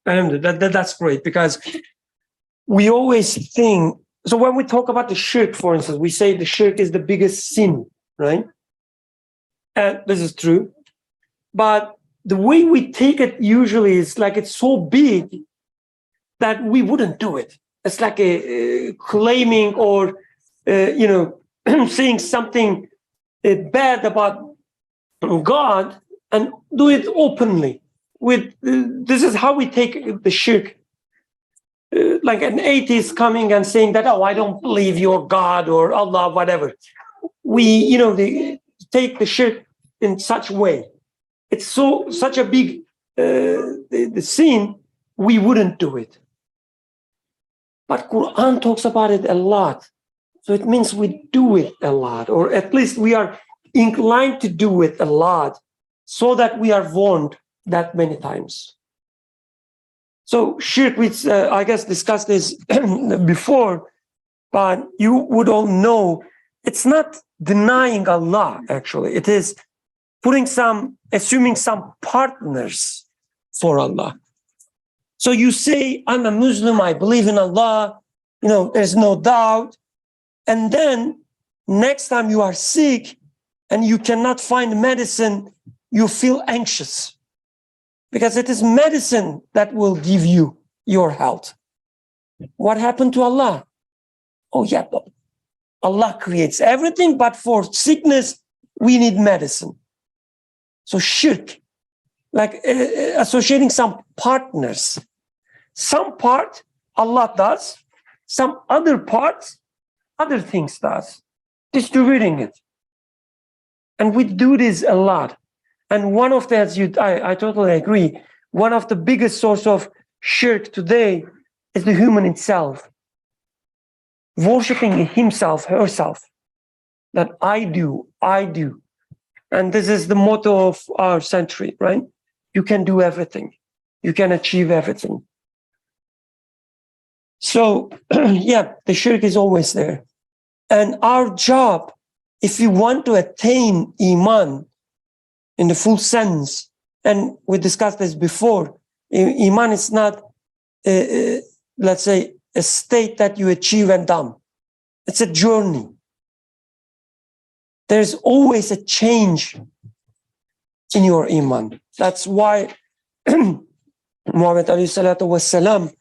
that's great, because we always think, so when we talk about the shirk, for instance, we say the shirk is the biggest sin, right? And this is true. But the way we take it usually is like it's so big that we wouldn't do it. It's like a claiming or, saying something bad about God and do it openly. This is how we take the shirk. like an atheist coming and saying that, oh, I don't believe your God or Allah, whatever. We, they take the shirk in such way. It's such a big the sin, we wouldn't do it. But Quran talks about it a lot. So it means we do it a lot, or at least we are inclined to do it a lot, so that we are warned that many times. So shirk, which I guess discussed this before, but you would all know, it's not denying Allah, actually. It is assuming some partners for Allah. So you say, I'm a Muslim, I believe in Allah, there's no doubt. And then next time you are sick and you cannot find medicine, you feel anxious. Because it is medicine that will give you your health. What happened to Allah? Oh yeah, Allah creates everything, but for sickness, we need medicine. So shirk, like associating some partners. Some part Allah does, some other parts, other things does, distributing it. And we do this a lot. And one of the, I totally agree, one of the biggest source of shirk today is the human itself. Worshipping himself, herself, that I do. And this is the motto of our century, right? You can do everything. You can achieve everything. So, yeah, the shirk is always there. And our job, if we want to attain Iman in the full sense, and we discussed this before, Iman is not, let's say, a state that you achieve and done. It's a journey. There's always a change in your Iman. That's why Muhammad alayhi salatu wasalam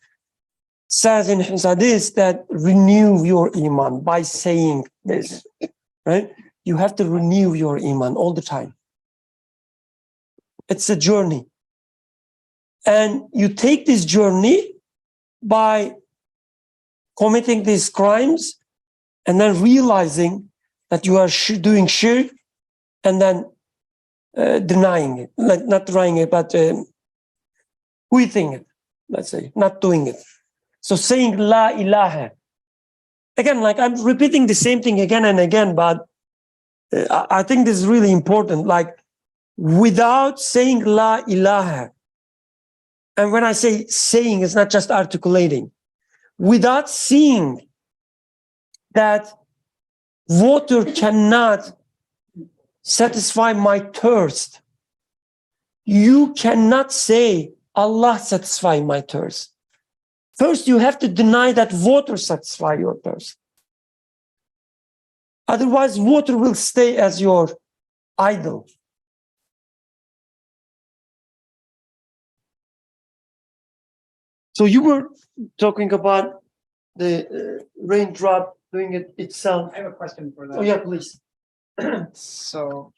says in his hadith that renew your Iman by saying this, right? You have to renew your Iman all the time. It's a journey. And you take this journey by committing these crimes and then realizing that you are doing shirk and then denying it, like not denying it, but quitting it, let's say, not doing it. So saying La ilaha. Again, like I'm repeating the same thing again and again, but I think this is really important. Like without saying La ilaha, and when I say saying, it's not just articulating, without seeing that water cannot satisfy my thirst, you cannot say Allah satisfy my thirst. First, you have to deny that water satisfies your thirst. Otherwise, water will stay as your idol. So you were talking about the raindrop doing it itself. I have a question for that. Oh yeah, please. So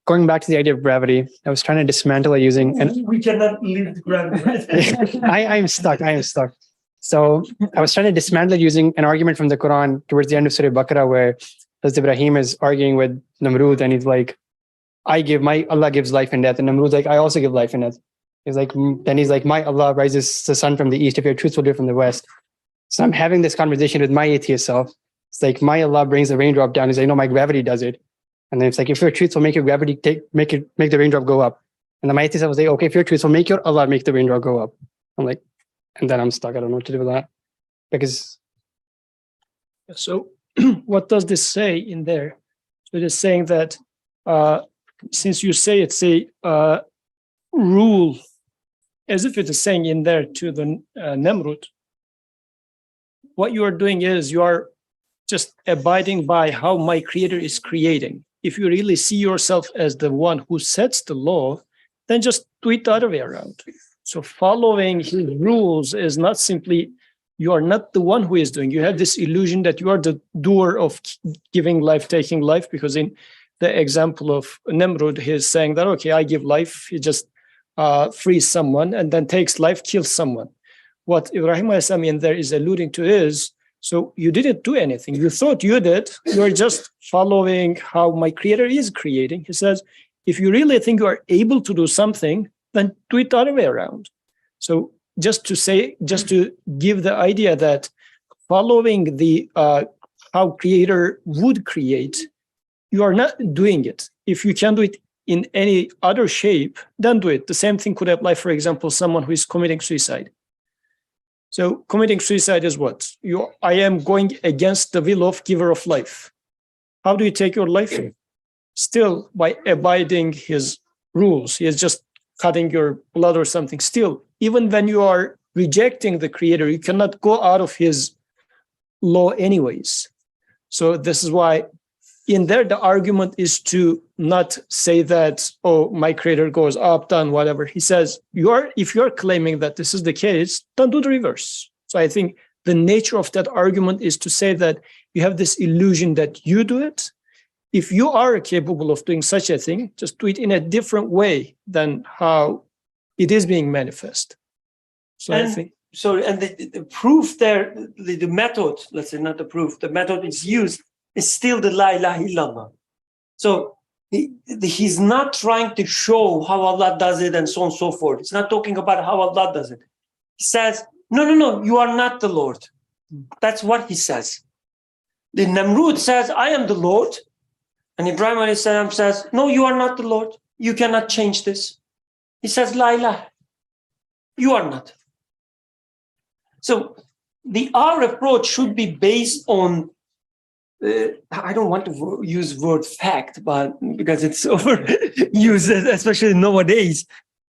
going back to the idea of gravity, I was trying to dismantle it using We cannot leave the gravity. I'm stuck. So I was trying to dismantle it using an argument from the Quran towards the end of Surah Baqarah, where Hazrat Ibrahim is arguing with Namrud, and he's like, Allah gives life and death. And Namrud's like, I also give life and death. He's like, my Allah rises the sun from the east. If you're truthful, do it from the west. So I'm having this conversation with my atheist self. It's like, my Allah brings the raindrop down. He's like, no, my gravity does it. And then it's like, if you're truthful, make your gravity make the raindrop go up. And then my atheist self was like, okay, if you're truthful, make your Allah make the raindrop go up. I'm like, and then I'm stuck. I don't know what to do with that. Because So what does this say in there? So it is saying that since you say it's a rule, as if it is saying in there to the Nemrut, what you are doing is you are just abiding by how my creator is creating. If you really see yourself as the one who sets the law, then just do it the other way around. So following his rules is not simply, you are not the one who is doing. You have this illusion that you are the doer of giving life, taking life, because in the example of Nimrod, he's saying that, okay, I give life, he just frees someone and then takes life, kills someone. what Ibrahim alayhi salam in there is alluding to is, so you didn't do anything. You thought you did. You're just following how my creator is creating. He says, if you really think you are able to do something, then do it the other way around. So just to give the idea that following the how creator would create, you are not doing it. If you can do it in any other shape, then do it. The same thing could apply, for example, someone who is committing suicide. So committing suicide is what? I am going against the will of giver of life. How do you take your life? Still by abiding his rules. He is just cutting your blood or something. Still, even when you are rejecting the creator, you cannot go out of his law anyways. So this is why in there, the argument is to not say that, oh, my creator goes up, down, whatever. He says, if you're claiming that this is the case, don't do the reverse. So I think the nature of that argument is to say that you have this illusion that you do it. If you are capable of doing such a thing, just do it in a different way than how it is being manifest. So I think. So, and the proof there, the method, let's say not the proof, the method is used is still the La ilaha illallah. So he's not trying to show how Allah does it and so on and so forth. He's not talking about how Allah does it. He says, no, you are not the Lord. That's what he says. The Namrud says, I am the Lord. And Ibrahim alayhi salam says, no, you are not the Lord. You cannot change this. He says, La ilaha. You are not. So our approach should be based on, I don't want to use word fact, but because it's overused, especially nowadays.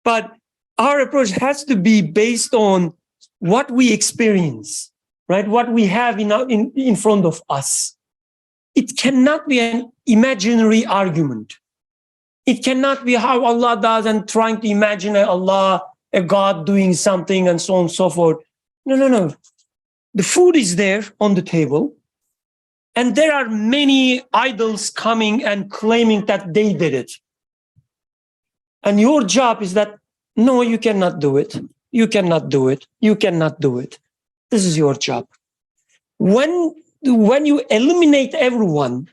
But our approach has to be based on what we experience, right? What we have in front of us. It cannot be an imaginary argument. It cannot be how Allah does and trying to imagine a God doing something and so on and so forth. No. The food is there on the table. And there are many idols coming and claiming that they did it. And your job is that, no, you cannot do it. You cannot do it. You cannot do it. This is your job. When you eliminate everyone,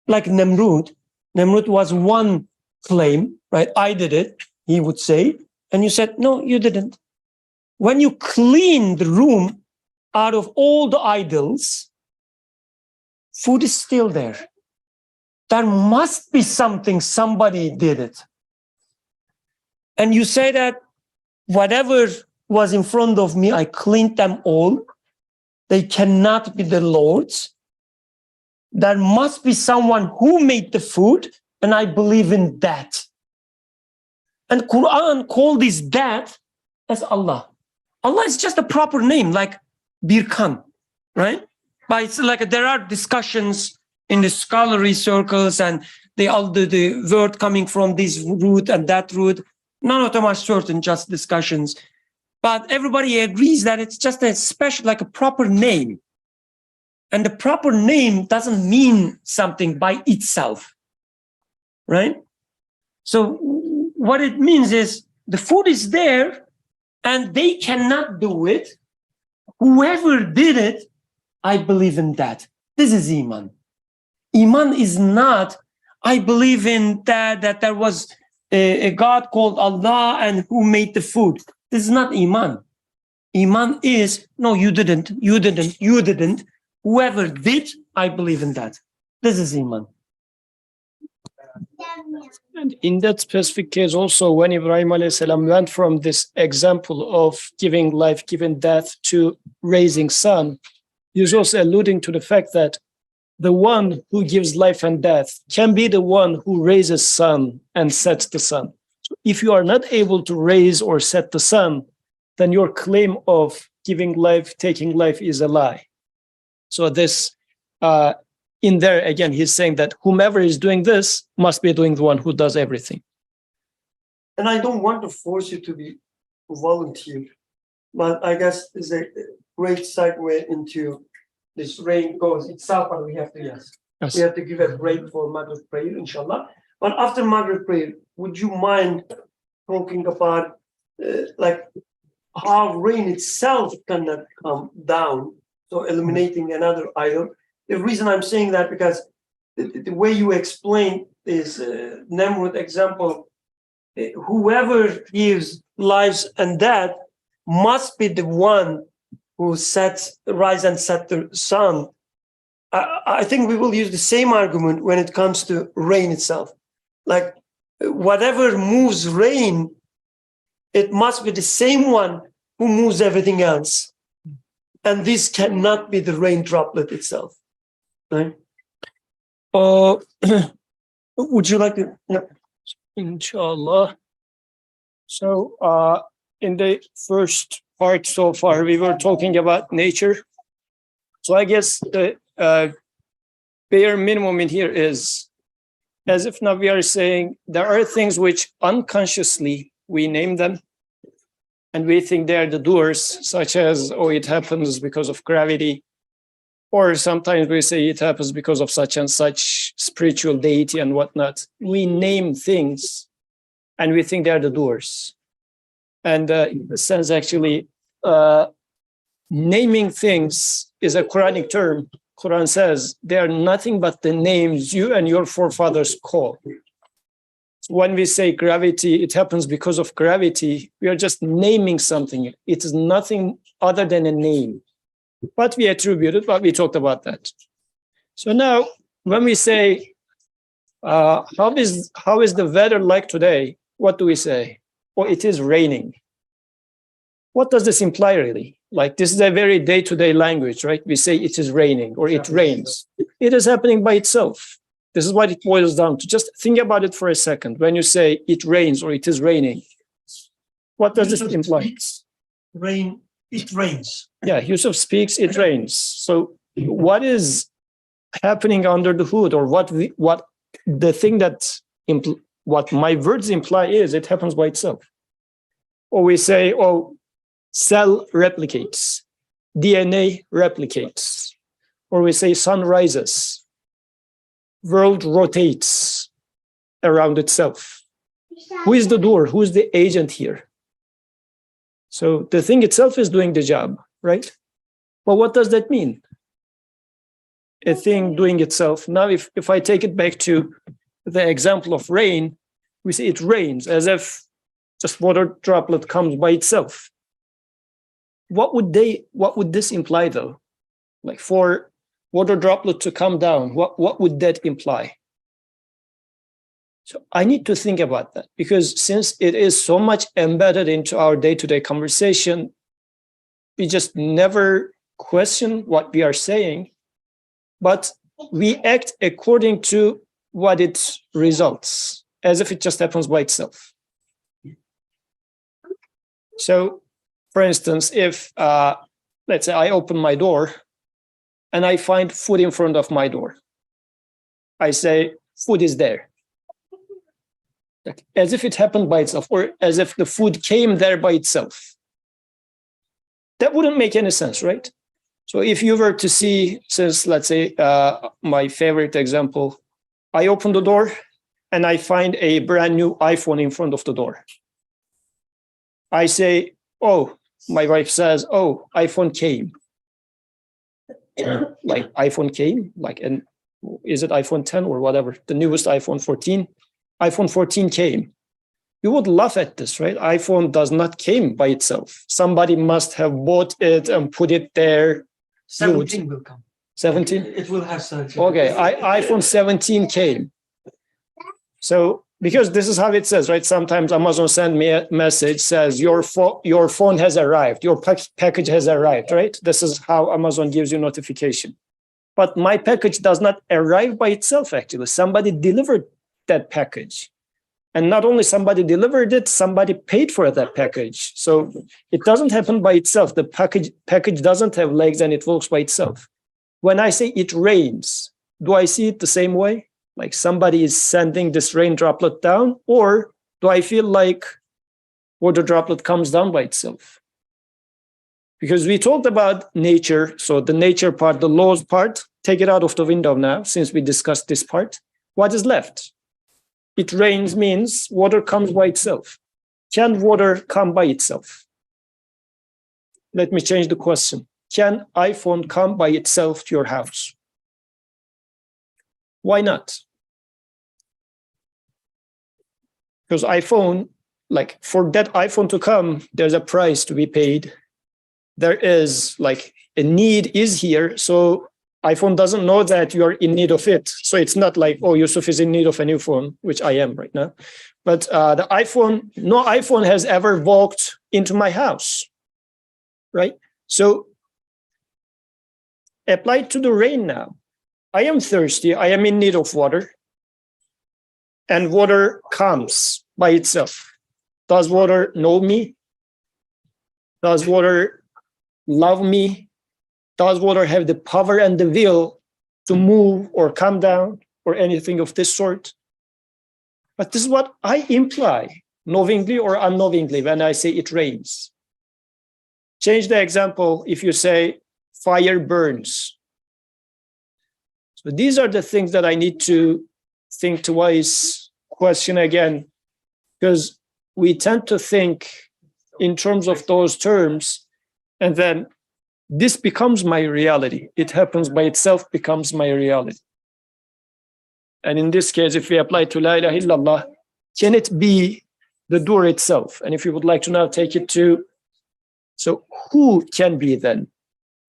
like Namrud was one claim, right? I did it, he would say. And you said, no, you didn't. When you clean the room out of all the idols, food is still there. There must be somebody did it. And you say that whatever was in front of me, I cleaned them all. They cannot be the Lord's. There must be someone who made the food, and I believe in that. And Quran called this that as Allah. Allah is just a proper name, like Birkan, right? But it's like there are discussions in the scholarly circles, and the word coming from this root and that root. None of them are certain, just discussions. But everybody agrees that it's just a special, like a proper name. And the proper name doesn't mean something by itself, right? So what it means is the food is there and they cannot do it. Whoever did it, I believe in that. This is Iman. Iman is not, I believe in that there was a God called Allah and who made the food. This is not Iman. Iman is, no, you didn't. Whoever did, I believe in that. This is Iman. And in that specific case also, when Ibrahim alayhi salam went from this example of giving life, giving death to raising son, he was also alluding to the fact that the one who gives life and death can be the one who raises son and sets the sun. So if you are not able to raise or set the sun, then your claim of giving life, taking life is a lie. So this, in there, again, he's saying that whomever is doing this must be doing the one who does everything. And I don't want to force you to be volunteer, but I guess it's a great segue into this rain goes itself, and we have to, yes. We have to give a break for Maghrib prayer, inshallah. But after Maghrib prayer, would you mind talking about like how rain itself cannot come down, so eliminating another item. The reason I'm saying that because the way you explain is Nemrut example, whoever gives lives and death must be the one who rise and set the sun. I think we will use the same argument when it comes to rain itself. Like whatever moves rain, it must be the same one who moves everything else. And this cannot be the rain droplet itself. Right? Would you like to? Yeah. Inshallah. So in the first part so far, we were talking about nature. So I guess the bare minimum in here is, as if now we are saying there are things which unconsciously we name them and we think they're the doers, such as, oh, it happens because of gravity. Or sometimes we say it happens because of such and such spiritual deity and whatnot. We name things and we think they're the doers. And in a sense, actually, naming things is a Quranic term. Quran says they are nothing but the names you and your forefathers call. When we say gravity, it happens because of gravity. We are just naming something. It is nothing other than a name. But we attribute it, but we talked about that. So now, when we say, how is the weather like today? What do we say? Oh, it is raining. What does this imply really? Like this is a very day-to-day language, right? We say it is raining or it rains. It is happening by itself. This is what it boils down to. Just think about it for a second. When you say it rains or it is raining, what does this imply? Rain, it rains. Yeah, Yusuf speaks, it rains. So what is happening under the hood, or what the thing that what my words imply is it happens by itself. Or we say, oh, cell replicates, DNA replicates, or we say sun rises, world rotates around itself. Who is the doer? Who is the agent here? So the thing itself is doing the job, right? But what does that mean? A thing doing itself. Now, if I take it back to the example of rain, we say it rains as if just water droplet comes by itself. What would this imply though? Like for water droplet to come down, what would that imply? So I need to think about that, because since it is so much embedded into our day-to-day conversation, we just never question what we are saying, but we act according to what it results, as if it just happens by itself. So, for instance, if, let's say I open my door and I find food in front of my door, I say, food is there. Like, as if it happened by itself, or as if the food came there by itself. That wouldn't make any sense, right? So if you were to see, since let's say my favorite example, I open the door and I find a brand new iPhone in front of the door. I say, oh, my wife says, oh, iPhone came. Like iPhone came, like, and is it iPhone 10 or whatever, the newest iPhone 14? iPhone 14 came. You would laugh at this, right? iPhone does not came by itself. Somebody must have bought it and put it there. 17 will come. 17? It will have 17. Okay, iPhone 17 came. So, because this is how it says, right? Sometimes Amazon send me a message, says your phone has arrived, your package has arrived, right? This is how Amazon gives you notification. But my package does not arrive by itself, actually. Somebody delivered that package. And not only somebody delivered it, somebody paid for that package. So it doesn't happen by itself. The package doesn't have legs and it walks by itself. When I say it rains, do I see it the same way? Like somebody is sending this rain droplet down, or do I feel like water droplet comes down by itself? Because we talked about nature, so the nature part, the laws part, take it out of the window now, since we discussed this part. What is left? It rains means water comes by itself. Can water come by itself? let me change the question. Can iPhone come by itself to your house? Why not? Because iPhone, like for that iPhone to come, there's a price to be paid. There is like a need is here. So iPhone doesn't know that you're in need of it. So it's not like, oh, Yusuf is in need of a new phone, which I am right now. But the iPhone, no iPhone has ever walked into my house, right? So applied to the rain now. I am thirsty. I am in need of water. And water comes by itself. Does water know me? Does water love me? Does water have the power and the will to move or come down or anything of this sort? But this is what I imply, knowingly or unknowingly, when I say it rains. Change the example if you say fire burns. So these are the things that I need to think twice, question again, because we tend to think in terms of those terms, and then this becomes my reality. It happens by itself, becomes my reality. And in this case, if we apply to La ilaha illallah, can it be the door itself? And if you would like to now take it to, so who can be then?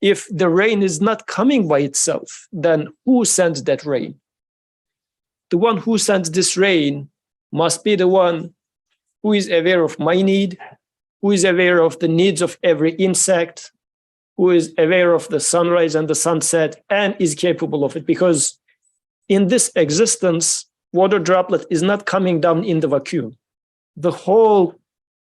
If the rain is not coming by itself, then who sends that rain? The one who sends this rain must be the one who is aware of my need, who is aware of the needs of every insect, who is aware of the sunrise and the sunset, and is capable of it. Because in this existence, water droplet is not coming down in the vacuum. The whole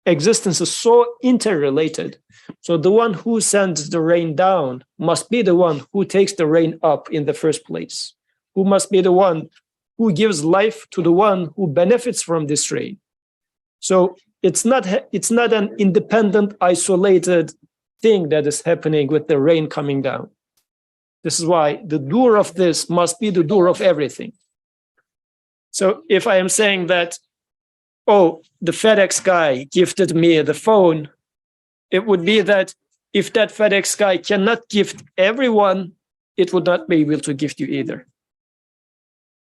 existence is so interrelated. So the one who sends the rain down must be the one who takes the rain up in the first place, who must be the one who gives life to the one who benefits from this rain. So it's not an independent, isolated thing that is happening with the rain coming down. This is why the doer of this must be the doer of everything. So if I am saying that, oh, the FedEx guy gifted me the phone, it would be that if that FedEx guy cannot gift everyone, it would not be able to gift you either.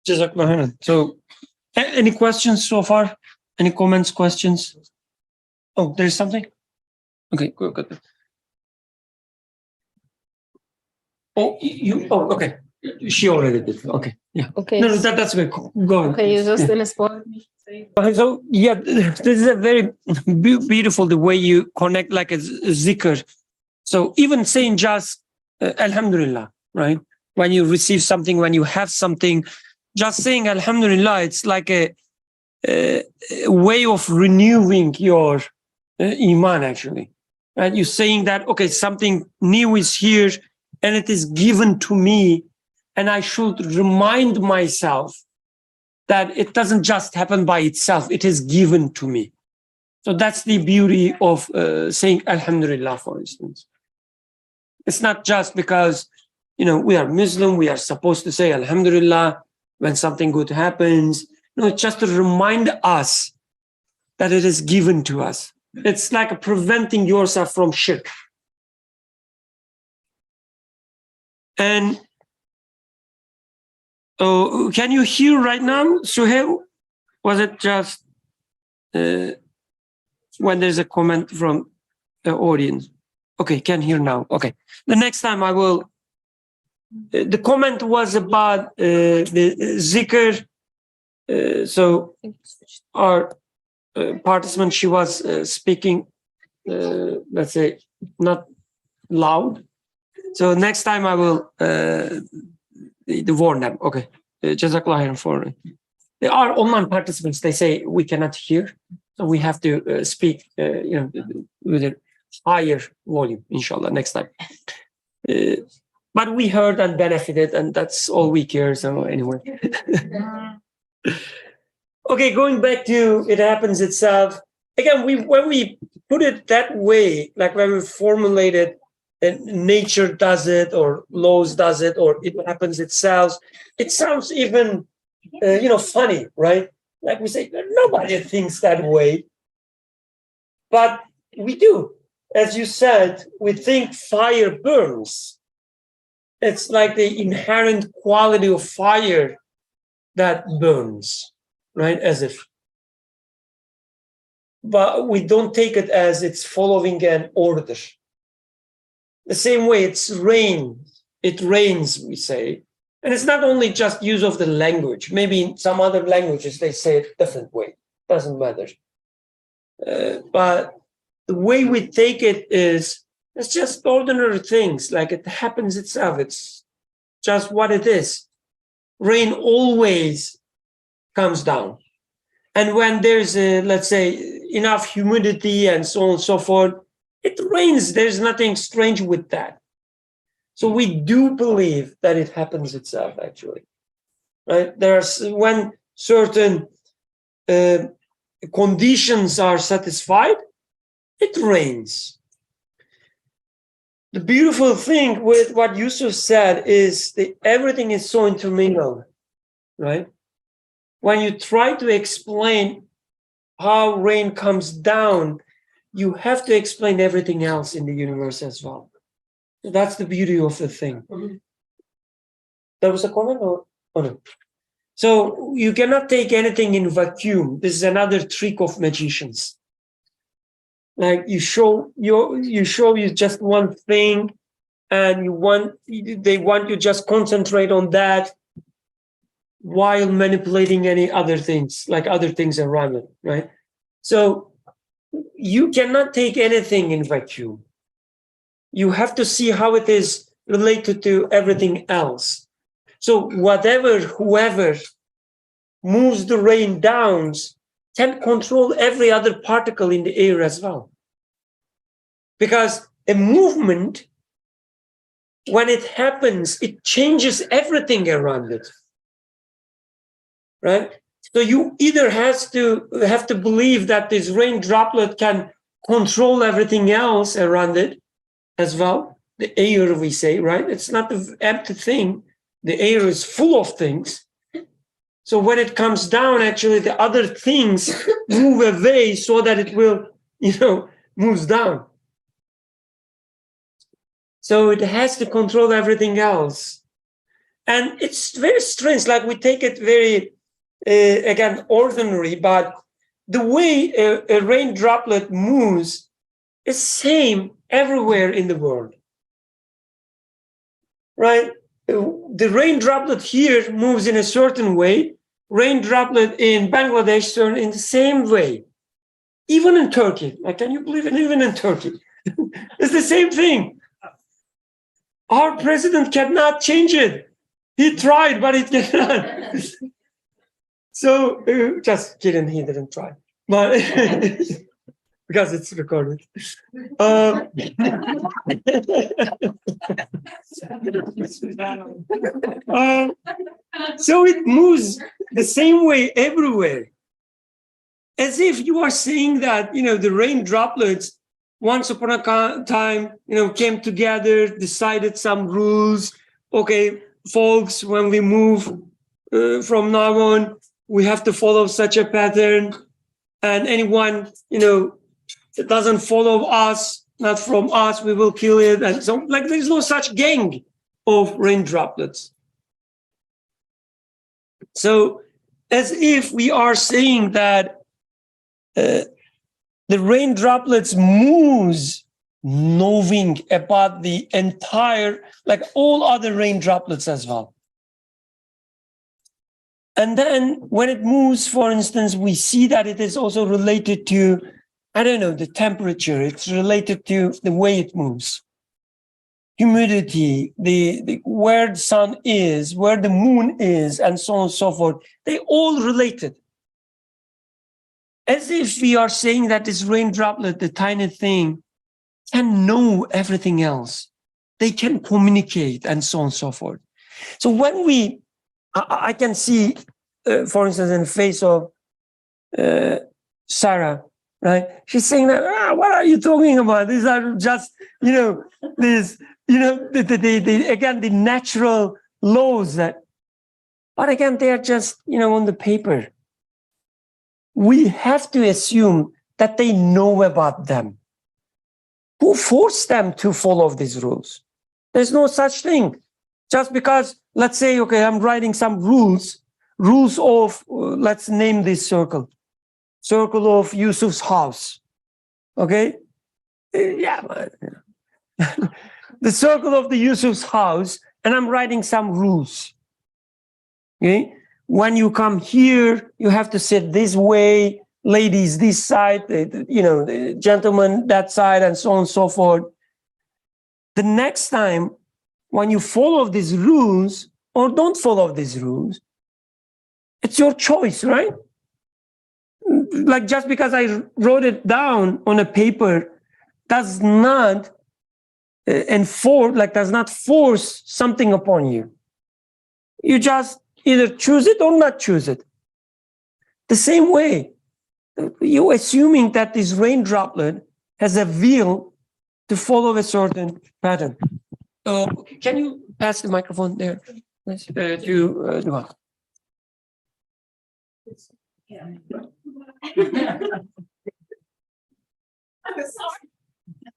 Jazakallah khairan. So, any questions so far? Any comments, questions? Oh, there's something? Okay, good. Oh, okay. She already did. Okay, yeah. Okay. No, that's good. Go on. Okay, you just Yeah. inspired me. So, yeah, this is a very beautiful, the way you connect like a zikr. So even saying just Alhamdulillah, right? When you receive something, when you have something, just saying Alhamdulillah, it's like a way of renewing your iman, actually. Right? You're saying that, okay, something new is here and it is given to me, and I should remind myself that it doesn't just happen by itself, it is given to me. So that's the beauty of saying Alhamdulillah, for instance. It's not just because, we are Muslim, we are supposed to say Alhamdulillah when something good happens. No, it's just to remind us that it is given to us. It's like preventing yourself from shirk. And can you hear right now, Suhail? Was it just when there's a comment from the audience? Okay, can hear now. Okay. The next time I will. The comment was about the zikr. So our participant, she was speaking, let's say, not loud. So next time I will warn them. Okay. Jazakallah khairan for it. There are online participants, they say we cannot hear. So we have to speak with a higher volume, inshallah, next time. But we heard and benefited, and that's all we care. So anyway. Okay, going back to it happens itself. Again, when we put it that way, like when we formulate it, and nature does it, or laws does it, or it happens itself, it sounds even, funny, right? Like we say, nobody thinks that way, but we do. as you said, we think fire burns. It's like the inherent quality of fire that burns, right? As if. But we don't take it as it's following an order. The same way it's rain. It rains, we say. And it's not only just use of the language. Maybe in some other languages, they say it different way. Doesn't matter. But the way we take it is, it's just ordinary things, like it happens itself. It's just what it is. Rain always comes down. And when there's, let's say, enough humidity and so on and so forth, it rains. There's nothing strange with that. So we do believe that it happens itself, actually. Right? There's when certain conditions are satisfied, it rains. The beautiful thing with what Yusuf said is that everything is so intermingled, right? When you try to explain how rain comes down, you have to explain everything else in the universe as well. So that's the beauty of the thing. There was a comment or no? So you cannot take anything in vacuum. This is another trick of magicians. Like you show you just one thing, and they want you just concentrate on that while manipulating any other things, like other things around it, right? So you cannot take anything in vacuum. You have to see how it is related to everything else. So whoever moves the rain down can control every other particle in the air as well. Because a movement, when it happens, it changes everything around it. Right? So you either have to believe that this rain droplet can control everything else around it as well. The air, we say, right? It's not an empty thing. The air is full of things. So when it comes down, actually, the other things move away so that it will, moves down. So it has to control everything else. And it's very strange, like we take it very, again, ordinary, but the way a rain droplet moves is same everywhere in the world, right? The rain droplet here moves in a certain way, rain droplet in Bangladesh turn in the same way. Even in Turkey, like, can you believe it? Even in Turkey, it's the same thing. Our president cannot change it. He tried, but he cannot. So, just kidding, he didn't try. But because it's recorded. So it moves the same way everywhere. As if you are saying that, the rain droplets once upon a time, came together, decided some rules. Okay, folks, when we move from now on, we have to follow such a pattern. And anyone, that doesn't follow us, not from us, we will kill it. And so, there's no such gang of rain droplets. So, as if we are saying that the rain droplets moves knowing about the entire, like all other rain droplets as well. And then when it moves, for instance, we see that it is also related to, the temperature. It's related to the way it moves. Humidity, the where the sun is, where the moon is, and so on and so forth. They all related. As if we are saying that this rain droplet, the tiny thing, can know everything else. They can communicate and so on and so forth. So when I can see, for instance, in the face of Sarah, right? She's saying that, what are you talking about? These are just, again, the natural laws that, but again, they are just, on the paper. We have to assume that they know about them. Who forced them to follow these rules? There's no such thing. Just because, let's say, okay, I'm writing some rules of, let's name this circle of Yusuf's house. Okay? Yeah. The circle of the Yusuf's house, and I'm writing some rules. Okay? When you come here, you have to sit this way, ladies this side, the gentlemen that side, and so on and so forth. The next time, when you follow these rules or don't follow these rules, it's your choice, right? Like, just because I wrote it down on a paper does not does not force something upon you. You just either choose it or not choose it. The same way, you assuming that this rain droplet has a will to follow a certain pattern. Can you pass the microphone there, please, to Duan?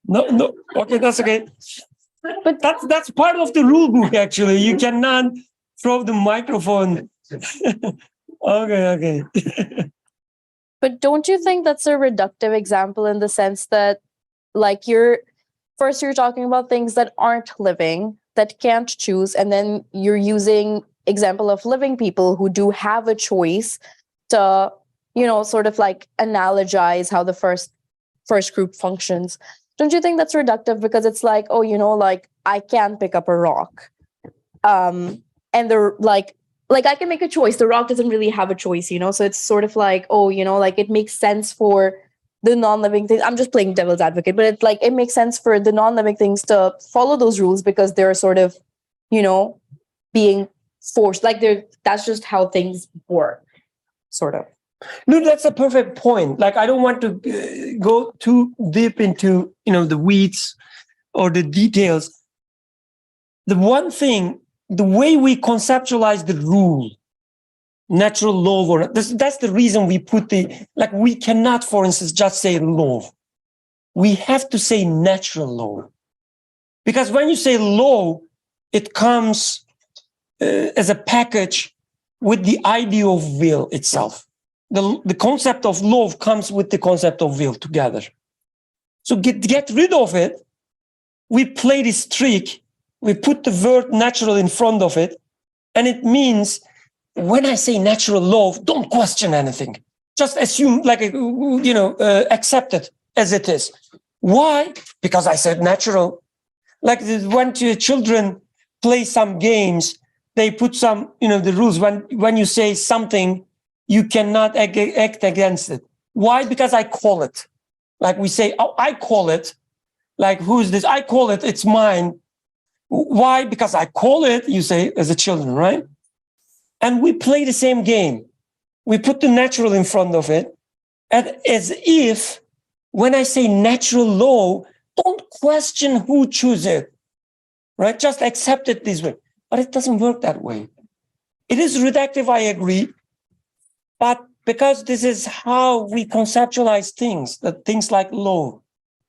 No. Okay, that's okay. But that's part of the rule book, actually. You cannot throw the microphone. Okay. But don't you think that's a reductive example in the sense that, like, you're talking about things that aren't living, that can't choose, and then you're using example of living people who do have a choice to, sort of like analogize how the first group functions. Don't you think that's reductive? Because it's like, like I can pick up a rock. And the like I can make a choice. The rock doesn't really have a choice, so it's sort of like, like it makes sense for the non-living things. I'm just playing devil's advocate, but it makes sense for the non-living things to follow those rules because they're sort of, being forced. Like that's just how things work, sort of. No, that's a perfect point. Like, I don't want to go too deep into, the weeds or the details. The one thing, the way we conceptualize the rule, natural law, or that's the reason we put we cannot, for instance, just say law. We have to say natural law. Because when you say law, it comes as a package with the idea of will itself. The concept of law comes with the concept of will together. So get rid of it. We play this trick. We put the word natural in front of it. And it means when I say natural law, don't question anything. Just assume, accept it as it is. Why? Because I said natural. Like when children play some games, they put some, the rules. When you say something, you cannot act against it. Why? Because I call it. Like we say, oh, I call it. Like, who's this? I call it, it's mine. Why? Because I call it, you say, as a children, right? And we play the same game. We put the natural in front of it. And as if, when I say natural law, don't question who chooses it, right? Just accept it this way. But it doesn't work that way. It is reductive, I agree. But because this is how we conceptualize things, that things like law,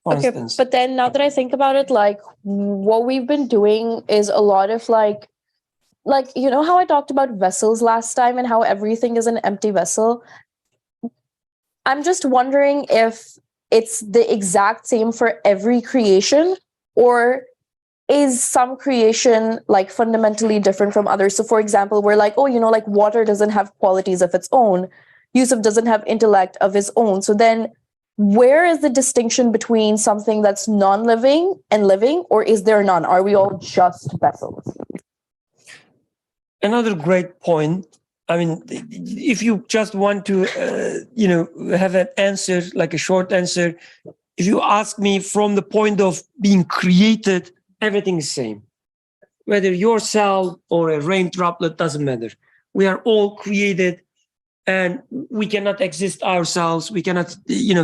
for instance. But then now that I think about it, what we've been doing is a lot of how I talked about vessels last time and how everything is an empty vessel. I'm just wondering if it's the exact same for every creation, or is some creation fundamentally different from others? So for example, we're water doesn't have qualities of its own. Yusuf doesn't have intellect of his own. So then where is the distinction between something that's non-living and living, or is there none? Are we all just vessels? Another great point. I mean, if you just want to, have an answer, like a short answer, if you ask me from the point of being created, everything is the same. Whether your cell or a rain droplet, doesn't matter. We are all created, and we cannot exist ourselves. We cannot,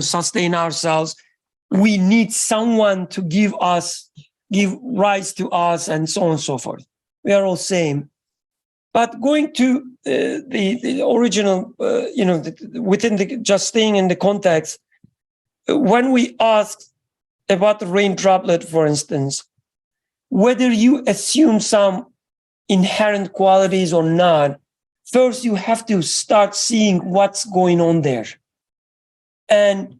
sustain ourselves. We need someone to give rise to us, and so on and so forth. We are all same. But going to the original, within just staying in the context, when we ask, about the rain droplet, for instance, whether you assume some inherent qualities or not, first you have to start seeing what's going on there. And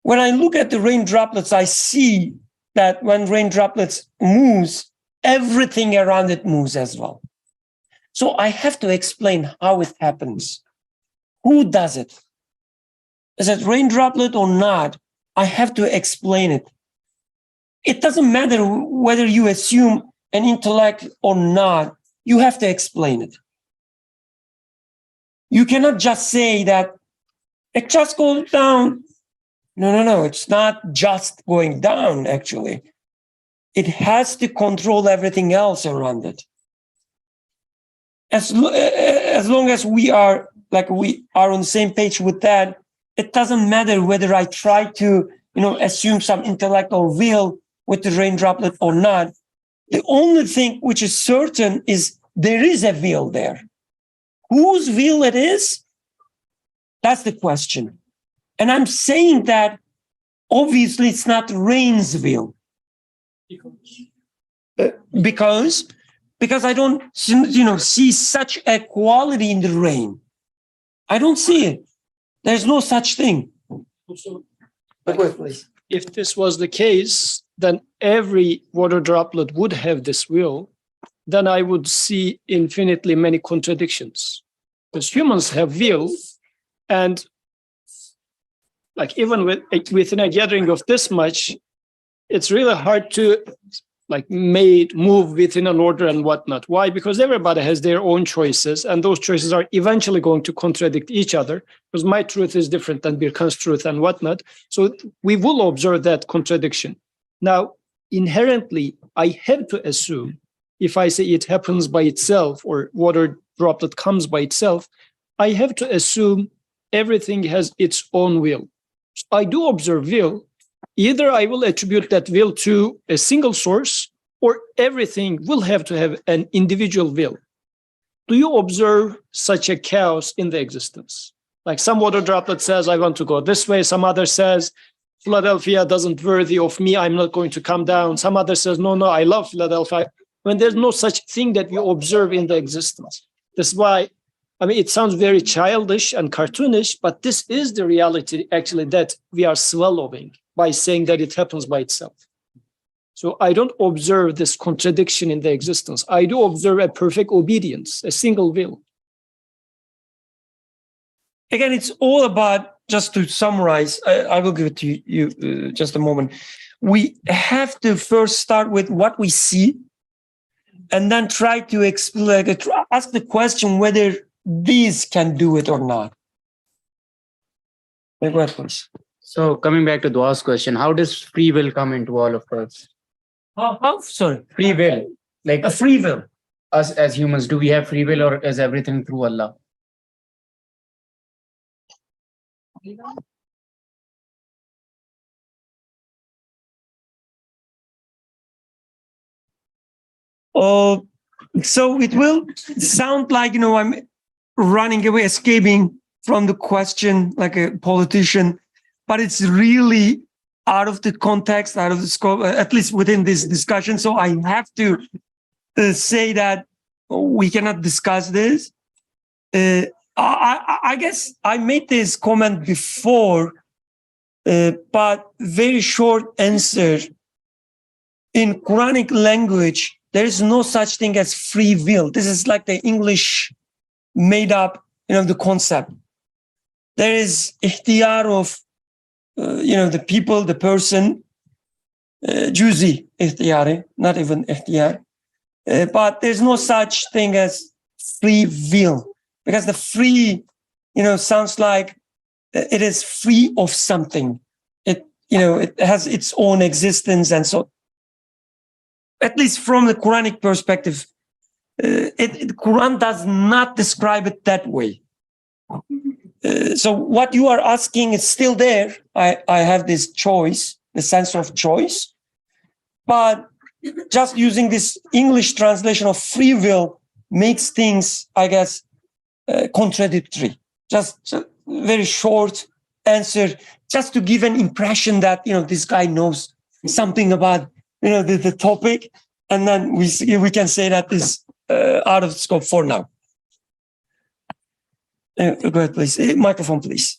when I look at the rain droplets, I see that when rain droplets moves, everything around it moves as well. So I have to explain how it happens. Who does it? Is it rain droplet or not? I have to explain it. It doesn't matter whether you assume an intellect or not. You have to explain it. You cannot just say that it just goes down. No. It's not just going down, actually. It has to control everything else around it. As long as we are on the same page with that, it doesn't matter whether I try to, assume some intellect or will with the rain droplet or not. The only thing which is certain is there is a will there. Whose will it is? That's the question. And I'm saying that obviously it's not rain's will. Because I don't, see such a quality in the rain. I don't see it. There's no such thing. Please. If this was the case, then every water droplet would have this will, then I would see infinitely many contradictions. Because humans have will, and even within a gathering of this much, it's really hard to move within an order and whatnot. Why? Because everybody has their own choices, and those choices are eventually going to contradict each other, because my truth is different than Birkan's truth and whatnot. So we will observe that contradiction. Now, inherently, I have to assume, if I say it happens by itself or water droplet comes by itself, I have to assume everything has its own will. So I do observe will. Either I will attribute that will to a single source, or everything will have to have an individual will. Do you observe such a chaos in the existence? Like some water droplet says, I want to go this way. Some other says, Philadelphia doesn't worthy of me. I'm not going to come down. Some other says, no, I love Philadelphia. When there's no such thing that we observe in the existence. That's why, it sounds very childish and cartoonish, but this is the reality actually that we are swallowing by saying that it happens by itself. So I don't observe this contradiction in the existence. I do observe a perfect obedience, a single will. Again, it's all about, just to summarize, I will give it to you just a moment. We have to first start with what we see, and then try to explain, ask the question whether these can do it or not. Go ahead, please. So coming back to Dua's question, how does free will come into all of us? How? Sorry. Free will. Like A free will. us as humans, do we have free will, or is everything through Allah? So it will sound like, I'm running away, escaping from the question like a politician, but it's really out of the context, out of the scope, at least within this discussion. So I have to say that we cannot discuss this. I guess I made this comment before, but very short answer. In Quranic language, there is no such thing as free will. This is like the English made up, the concept. There is ikhtiyar of, the people, the person, juzi ikhtiyari, not even ikhtiyar. But there's no such thing as free will, because the free, sounds like it is free of something. It has its own existence, and so. At least from the Quranic perspective, the Quran does not describe it that way. So what you are asking is still there. I have this choice, the sense of choice, but just using this English translation of free will makes things, I guess, contradictory. Just a very short answer, just to give an impression that, this guy knows something about the topic, and then we can say that is out of scope for now. Go ahead, please. Microphone, please.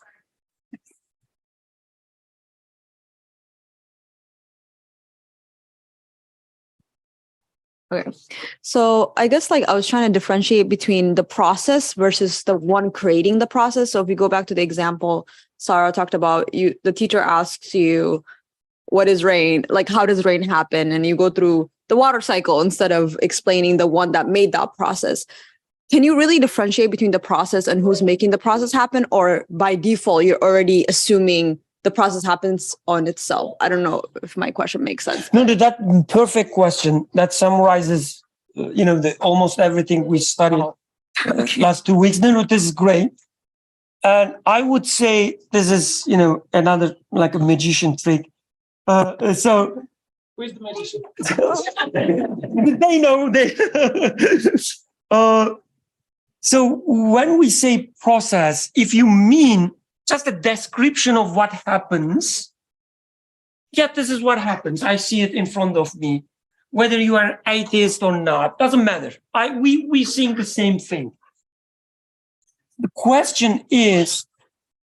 Okay. So I guess I was trying to differentiate between the process versus the one creating the process. So if you go back to the example Sarah talked about, the teacher asks you, what is rain? How does rain happen? And you go through the water cycle instead of explaining the one that made that process. Can you really differentiate between the process and who's making the process happen? Or by default, you're already assuming the process happens on itself? I don't know if my question makes sense. No, that perfect question that summarizes, almost everything we studied last 2 weeks. No, this is great. And I would say this is, another a magician trick. So Who is the magician? they know. So when we say process, if you mean just a description of what happens, this is what happens. I see it in front of me. Whether you are atheist or not, doesn't matter. We seeing the same thing. The question is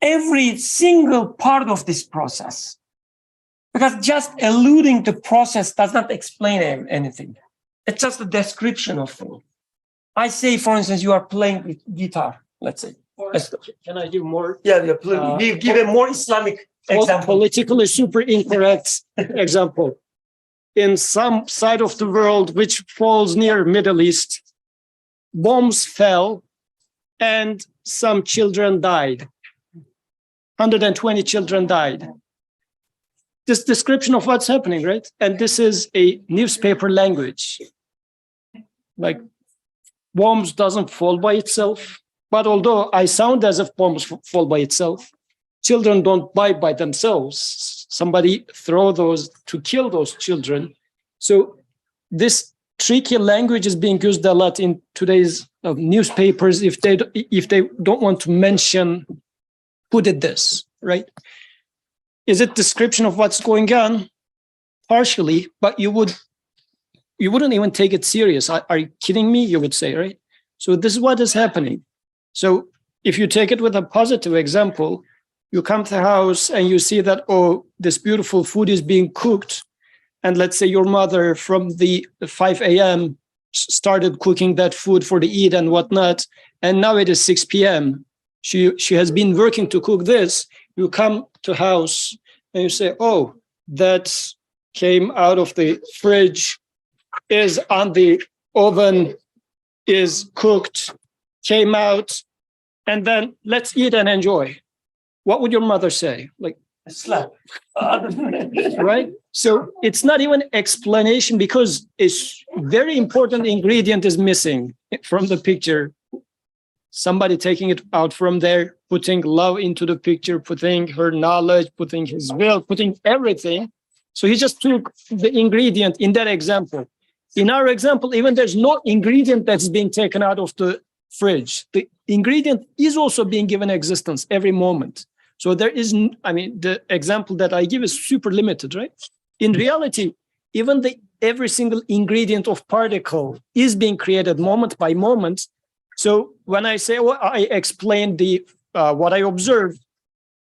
every single part of this process, because just alluding to process does not explain anything. It's just a description of things. I say, for instance, you are playing guitar, let's say. Can I give more? Yeah, give a more Islamic example. Politically super incorrect example. In some side of the world which falls near Middle East, bombs fell and some children died. 120 children died. This description of what's happening, right? And this is a newspaper language. Bombs doesn't fall by itself. But although I sound as if bombs fall by itself, children don't die by themselves. Somebody throw those to kill those children. So this tricky language is being used a lot in today's newspapers if they don't want to mention who did this, right? Is it description of what's going on? Partially, but you wouldn't even take it serious. Are you kidding me? You would say, right? So this is what is happening. So if you take it with a positive example, you come to the house and you see that, this beautiful food is being cooked. And let's say your mother from the 5 a.m. started cooking that food for the eat and whatnot. And now it is 6 p.m. She has been working to cook this. You come to house and you say, that came out of the fridge, is on the oven, is cooked, came out, and then let's eat and enjoy. What would your mother say? Slap. Right? So it's not even explanation because a very important ingredient is missing from the picture. Somebody taking it out from there, putting love into the picture, putting her knowledge, putting his will, putting everything. So he just took the ingredient in that example. In our example, even there's no ingredient that's being taken out of the fridge. The ingredient is also being given existence every moment. So there is, the example that I give is super limited, right? In reality, even every single ingredient of particle is being created moment by moment. So when I say, I explained what I observed,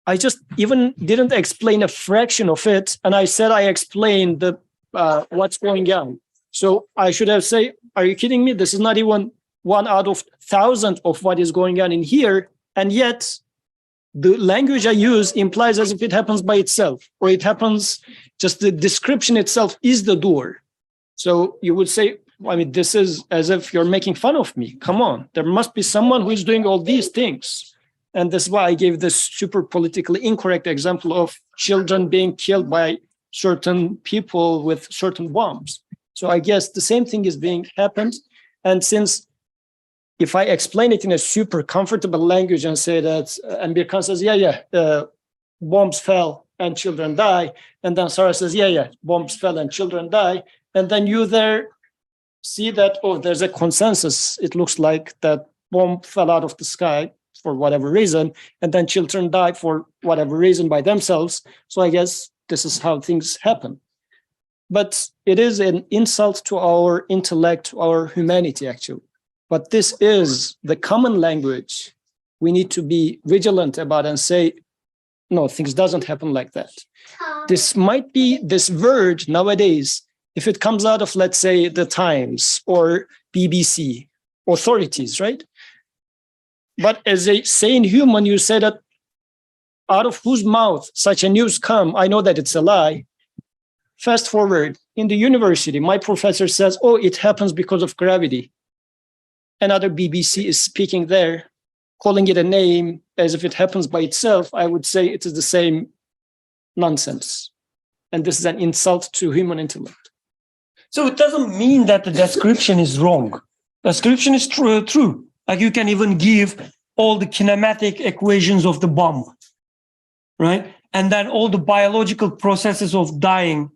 I just even didn't explain a fraction of it. And I said, I explained what's going on. So I should have said, are you kidding me? This is not even 1 out of 1,000 of what is going on in here. And yet the language I use implies as if it happens by itself, or it happens, just the description itself is the doer. So you would say, this is as if you're making fun of me. Come on, there must be someone who is doing all these things. And that's why I gave this super politically incorrect example of children being killed by certain people with certain bombs. So I guess the same thing is being happened. And since if I explain it in a super comfortable language and say that, and Birkan says, bombs fell and children die. And then Sarah says, bombs fell and children die. And then you there see that, there's a consensus. It looks like that bomb fell out of the sky for whatever reason, and then children die for whatever reason by themselves. So I guess this is how things happen. but it is an insult to our intellect, to our humanity, actually. But this is the common language we need to be vigilant about and say, no, things doesn't happen like that. This might be this word nowadays, if it comes out of, let's say, the Times or BBC, authorities, right? But as a sane human, you say that out of whose mouth such a news come, I know that it's a lie. Fast forward, in the university, my professor says, oh, it happens because of gravity. Another BBC is speaking there, calling it a name as if it happens by itself. I would say it is the same nonsense. And this is an insult to human intellect. So it doesn't mean that the description is wrong. Description is true. Like you can even give all the kinematic equations of the bomb, right? And then all the biological processes of dying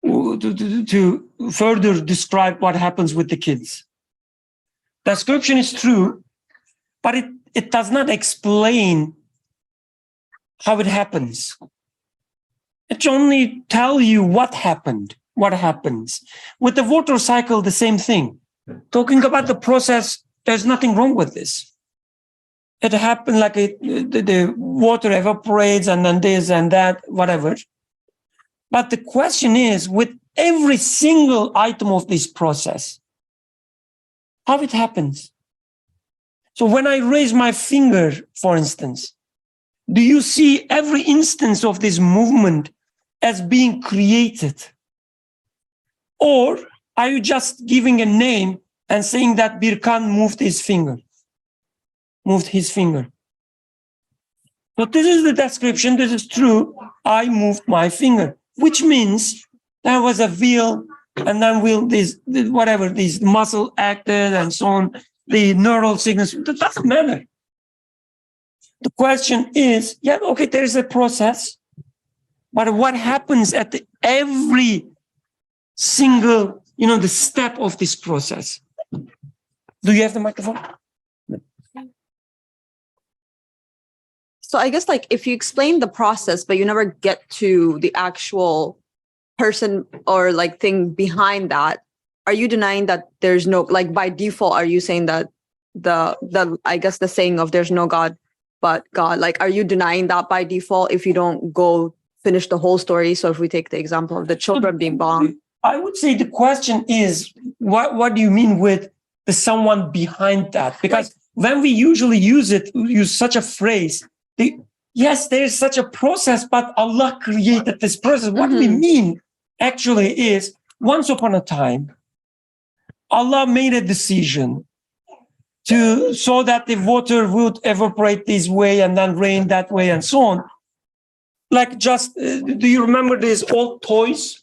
to further describe what happens with the kids. Description is true, but it does not explain how it happens. It only tell you what happened, what happens. With the water cycle, the same thing. Talking about the process, there's nothing wrong with this. It happened like the water evaporates and then this and that, whatever. But the question is, with every single item of this process, how it happens. So when I raise my finger, for instance, do you see every instance of this movement as being created? Or are you just giving a name and saying that Birkan moved his finger? So this is the description, this is true. I moved my finger, which means there was a wheel, and then these muscle acted and so on, the neural signals, that doesn't matter. The question is, yeah, okay, there is a process, but what happens at every single, the step of this process? Do you have the microphone? So I guess like if you explain the process, but you never get to the actual person or like thing behind that, are you denying that there's no, like by default, are you saying that the I guess the saying of there's no God but God, like are you denying that by default if you don't go finish the whole story? So if we take the example of the children being born. I would say the question is, what do you mean with the someone behind that? Because when we usually use such a phrase, yes, there is such a process, but Allah created this process. What we mean actually is, once upon a time, Allah made a decision so that the water would evaporate this way and then rain that way and so on. Like just, do you remember these old toys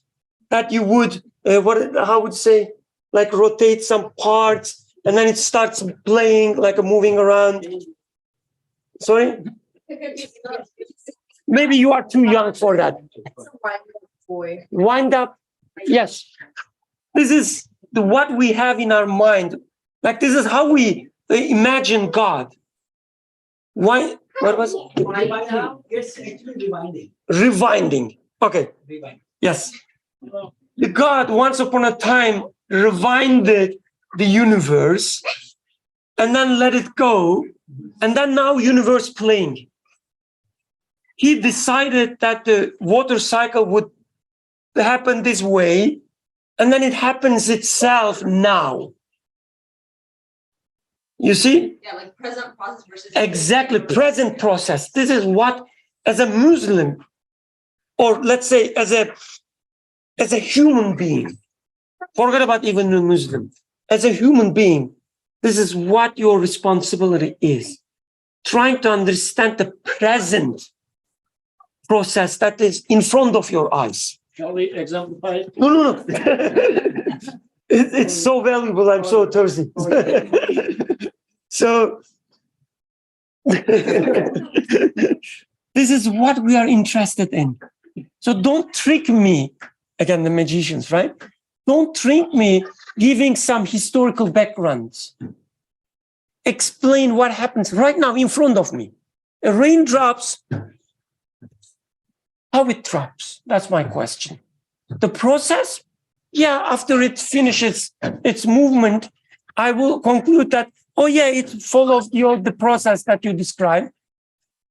that you would, how would say, like rotate some parts and then it starts playing, like moving around? Sorry? Maybe you are too young for that. Wind up. Yes. This is what we have in our mind. Like this is how we imagine God. Why? What was it? Rewinding. It's actually rewinding. Rewinding. Okay. Rewind. Yes. God once upon a time rewinded the universe and then let it go. And then now universe playing. He decided that the water cycle would happen this way, and then it happens itself now. You see? Yeah, like present process versus exactly present process. This is what, as a Muslim, or let's say as a human being, forget about even a Muslim, as a human being, this is what your responsibility is. Trying to understand the present process that is in front of your eyes. Shall we exemplify? No. It's so valuable. I'm so thirsty. So this is what we are interested in. So don't trick me, again, the magicians, right? Don't trick me giving some historical backgrounds. Explain what happens right now in front of me. A rain drops, how it drops. That's my question. The process, yeah, after it finishes its movement, I will conclude that, oh yeah, it follows the process that you described.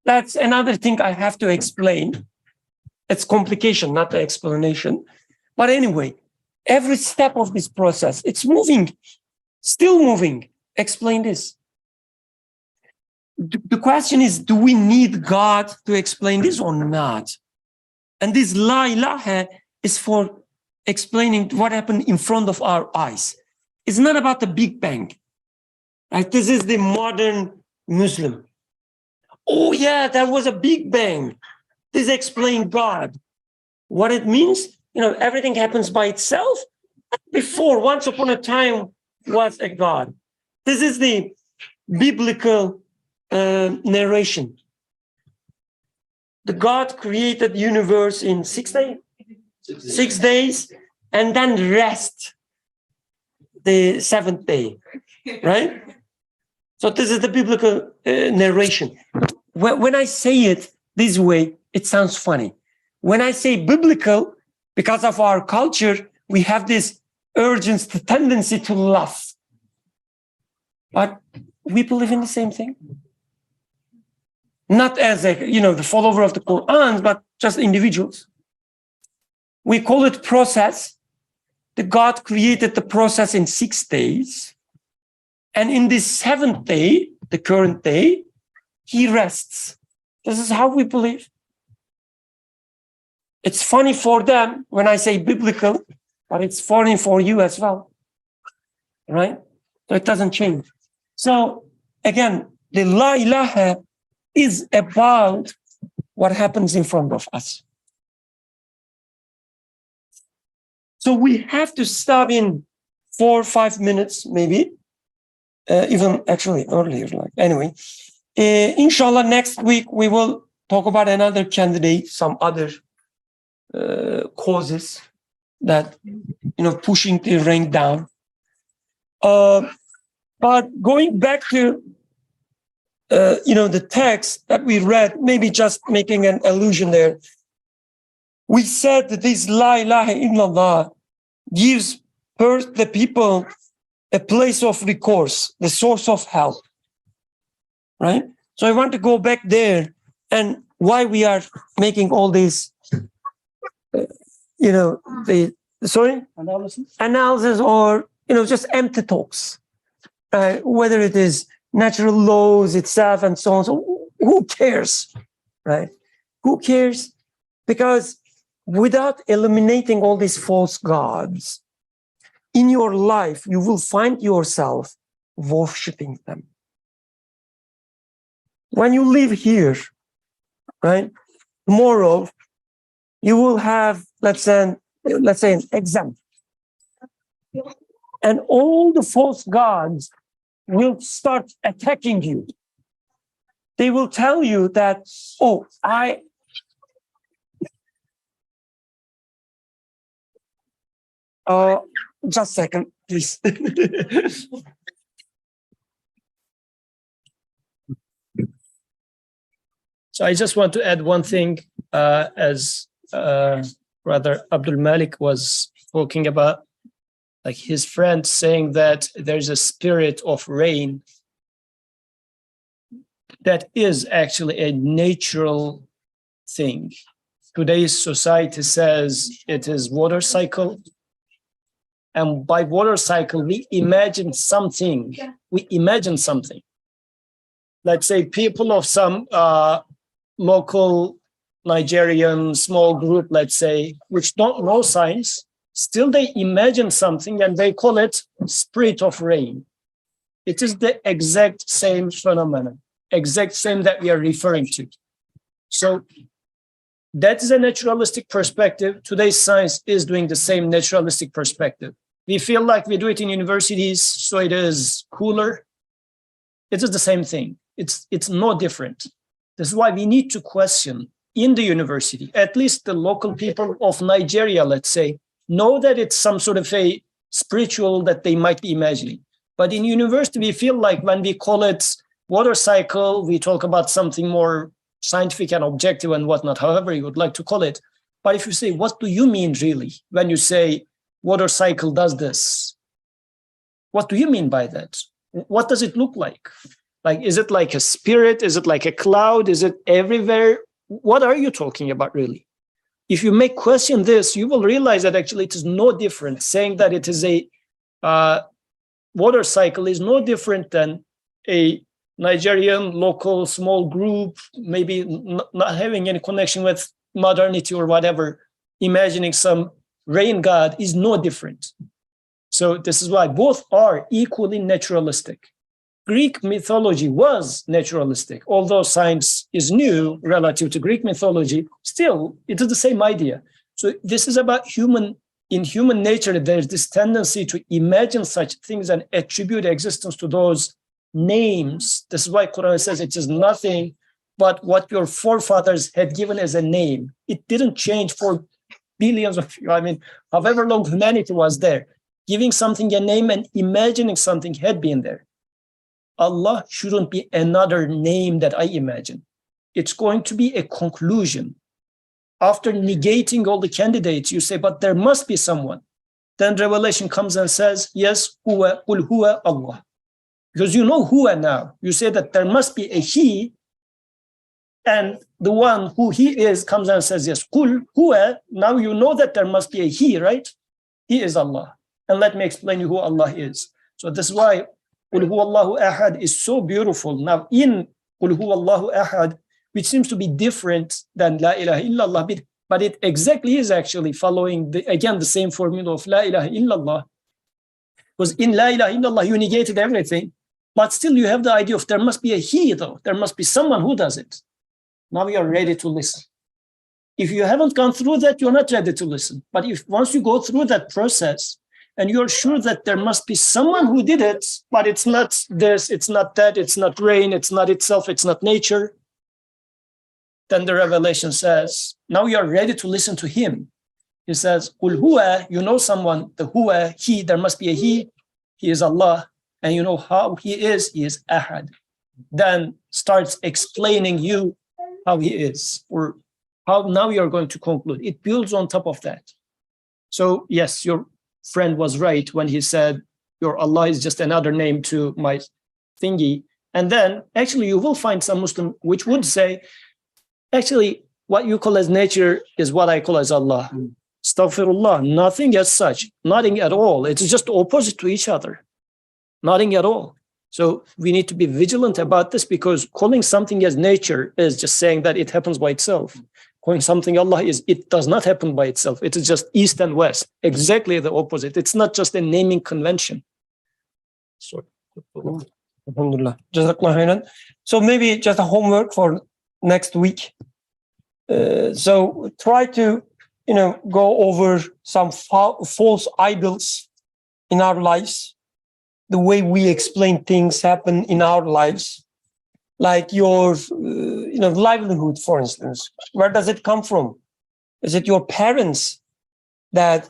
That's another thing I have to explain. It's complication, not the explanation. But anyway, every step of this process, it's moving, still moving. Explain this. The question is, do we need God to explain this or not? And this la ilaha is for explaining what happened in front of our eyes. It's not about the Big Bang, right? This is the modern Muslim. Oh yeah, there was a Big Bang. This explains God. What it means, everything happens by itself. Before, once upon a time, was a God. This is the biblical narration. The God created the universe in 6 days? 6 days, and then rest the 7th day, right? So this is the biblical narration. When I say it this way, it sounds funny. When I say biblical, because of our culture, we have this urgent tendency to laugh. But we believe in the same thing. Not as the follower of the Quran, but just individuals. We call it process. The God created the process in 6 days. And in this 7th day, the current day, he rests. This is how we believe. It's funny for them when I say biblical, but it's funny for you as well, right? So it doesn't change. So again, the la ilaha is about what happens in front of us. So we have to stop in 4 or 5 minutes, maybe, even actually earlier. Anyway, inshallah, next week we will talk about another candidate, some other causes that pushing the rank down. But going back to the text that we read, maybe just making an allusion there. We said that this la ilaha illallah gives the people a place of recourse, the source of help, right? So I want to go back there and why we are making all these, analysis or, just empty talks, whether it is natural laws itself and so on. So who cares, right? Who cares? Because without eliminating all these false gods, in your life, you will find yourself worshiping them. When you live here, right, tomorrow, you will have, let's say an exam. And all the false gods will start attacking you. They will tell you that, just a second, please. So I just want to add one thing, as Brother Abdul Malik was talking about, like his friend saying that there's a spirit of rain that is actually a natural thing. Today's society says it is water cycle. And by water cycle, we imagine something. Let's say people of some local Nigerian small group, let's say, which don't know science, still they imagine something and they call it spirit of rain. It is the exact same phenomenon, exact same that we are referring to. So that is a naturalistic perspective. Today's science is doing the same naturalistic perspective. We feel like we do it in universities, so it is cooler. It is the same thing. It's no different. This is why we need to question in the university, at least the local people of Nigeria, let's say, know that it's some sort of a spiritual that they might be imagining. But in university, we feel like when we call it water cycle, we talk about something more scientific and objective and whatnot, however you would like to call it. But if you say, what do you mean really when you say water cycle does this? What do you mean by that? What does it look like? Like, is it like a spirit? Is it like a cloud? Is it everywhere? What are you talking about really? If you make question this, you will realize that actually it is no different. Saying that it is a water cycle is no different than a Nigerian local small group, maybe not having any connection with modernity or whatever, imagining some rain god is no different. So this is why both are equally naturalistic. Greek mythology was naturalistic, although science is new relative to Greek mythology, still it is the same idea. So this is about in human nature, there's this tendency to imagine such things and attribute existence to those names. This is why Quran says it is nothing but what your forefathers had given as a name. It didn't change for billions of, however long humanity was there. Giving something a name and imagining something had been there. Allah shouldn't be another name that I imagine. It's going to be a conclusion. After negating all the candidates, you say, but there must be someone. Then revelation comes and says, yes, huwa, qul huwa Allah. Because you know huwa now. You say that there must be a he, and the one who he is comes and says, yes, qul huwa. Now you know that there must be a he, right? He is Allah. And let me explain you who Allah is. So this is why Qul huwallahu ahad is so beautiful. Now in Qul huwallahu ahad, which seems to be different than La ilaha illallah, but it exactly is actually following, the same formula of La ilaha illallah. Because in La ilaha illallah, you negated everything, but still you have the idea of there must be a he though. There must be someone who does it. Now you are ready to listen. If you haven't gone through that, you're not ready to listen. But if once you go through that process, and you're sure that there must be someone who did it, but it's not this, it's not that, it's not rain, it's not itself, it's not nature, then the revelation says, now you're ready to listen to him. He says, Qul huwa, you know someone, the huwa, he, there must be a he is Allah, and you know how he is ahad. Then starts explaining you how he is, or how now you're going to conclude. It builds on top of that. So yes, your friend was right when he said your Allah is just another name to my thingy. And then actually you will find some Muslim which would say, actually what you call as nature is what I call as Allah. Astaghfirullah, nothing as such, nothing at all. It's just opposite to each other, nothing at all. So we need to be vigilant about this, because calling something as nature is just saying that it happens by itself. Calling something Allah is, it does not happen by itself. It is just east and west, exactly the opposite. It's not just a naming convention. So, Alhamdulillah. Jazakallah khairan. So maybe just a homework for next week. So try to, go over some false idols in our lives. The way we explain things happen in our lives. Like your, livelihood, for instance. Where does it come from? Is it your parents that,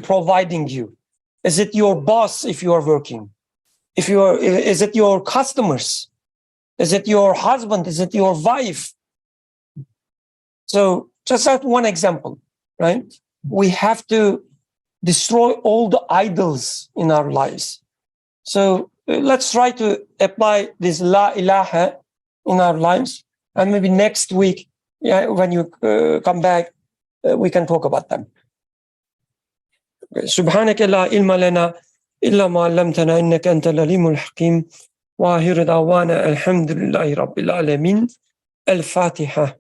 providing you? Is it your boss if you are working? Is it your customers? Is it your husband? Is it your wife? So just that one example, right? We have to destroy all the idols in our lives. So let's try to apply this La ilaha in our lives. And maybe next week, when you come back, we can talk about them. سبحانك لا علم لنا إلا ما علمتنا إنك أنت العليم الحكيم وآخر دعوانا الحمد لله رب العالمين الفاتحة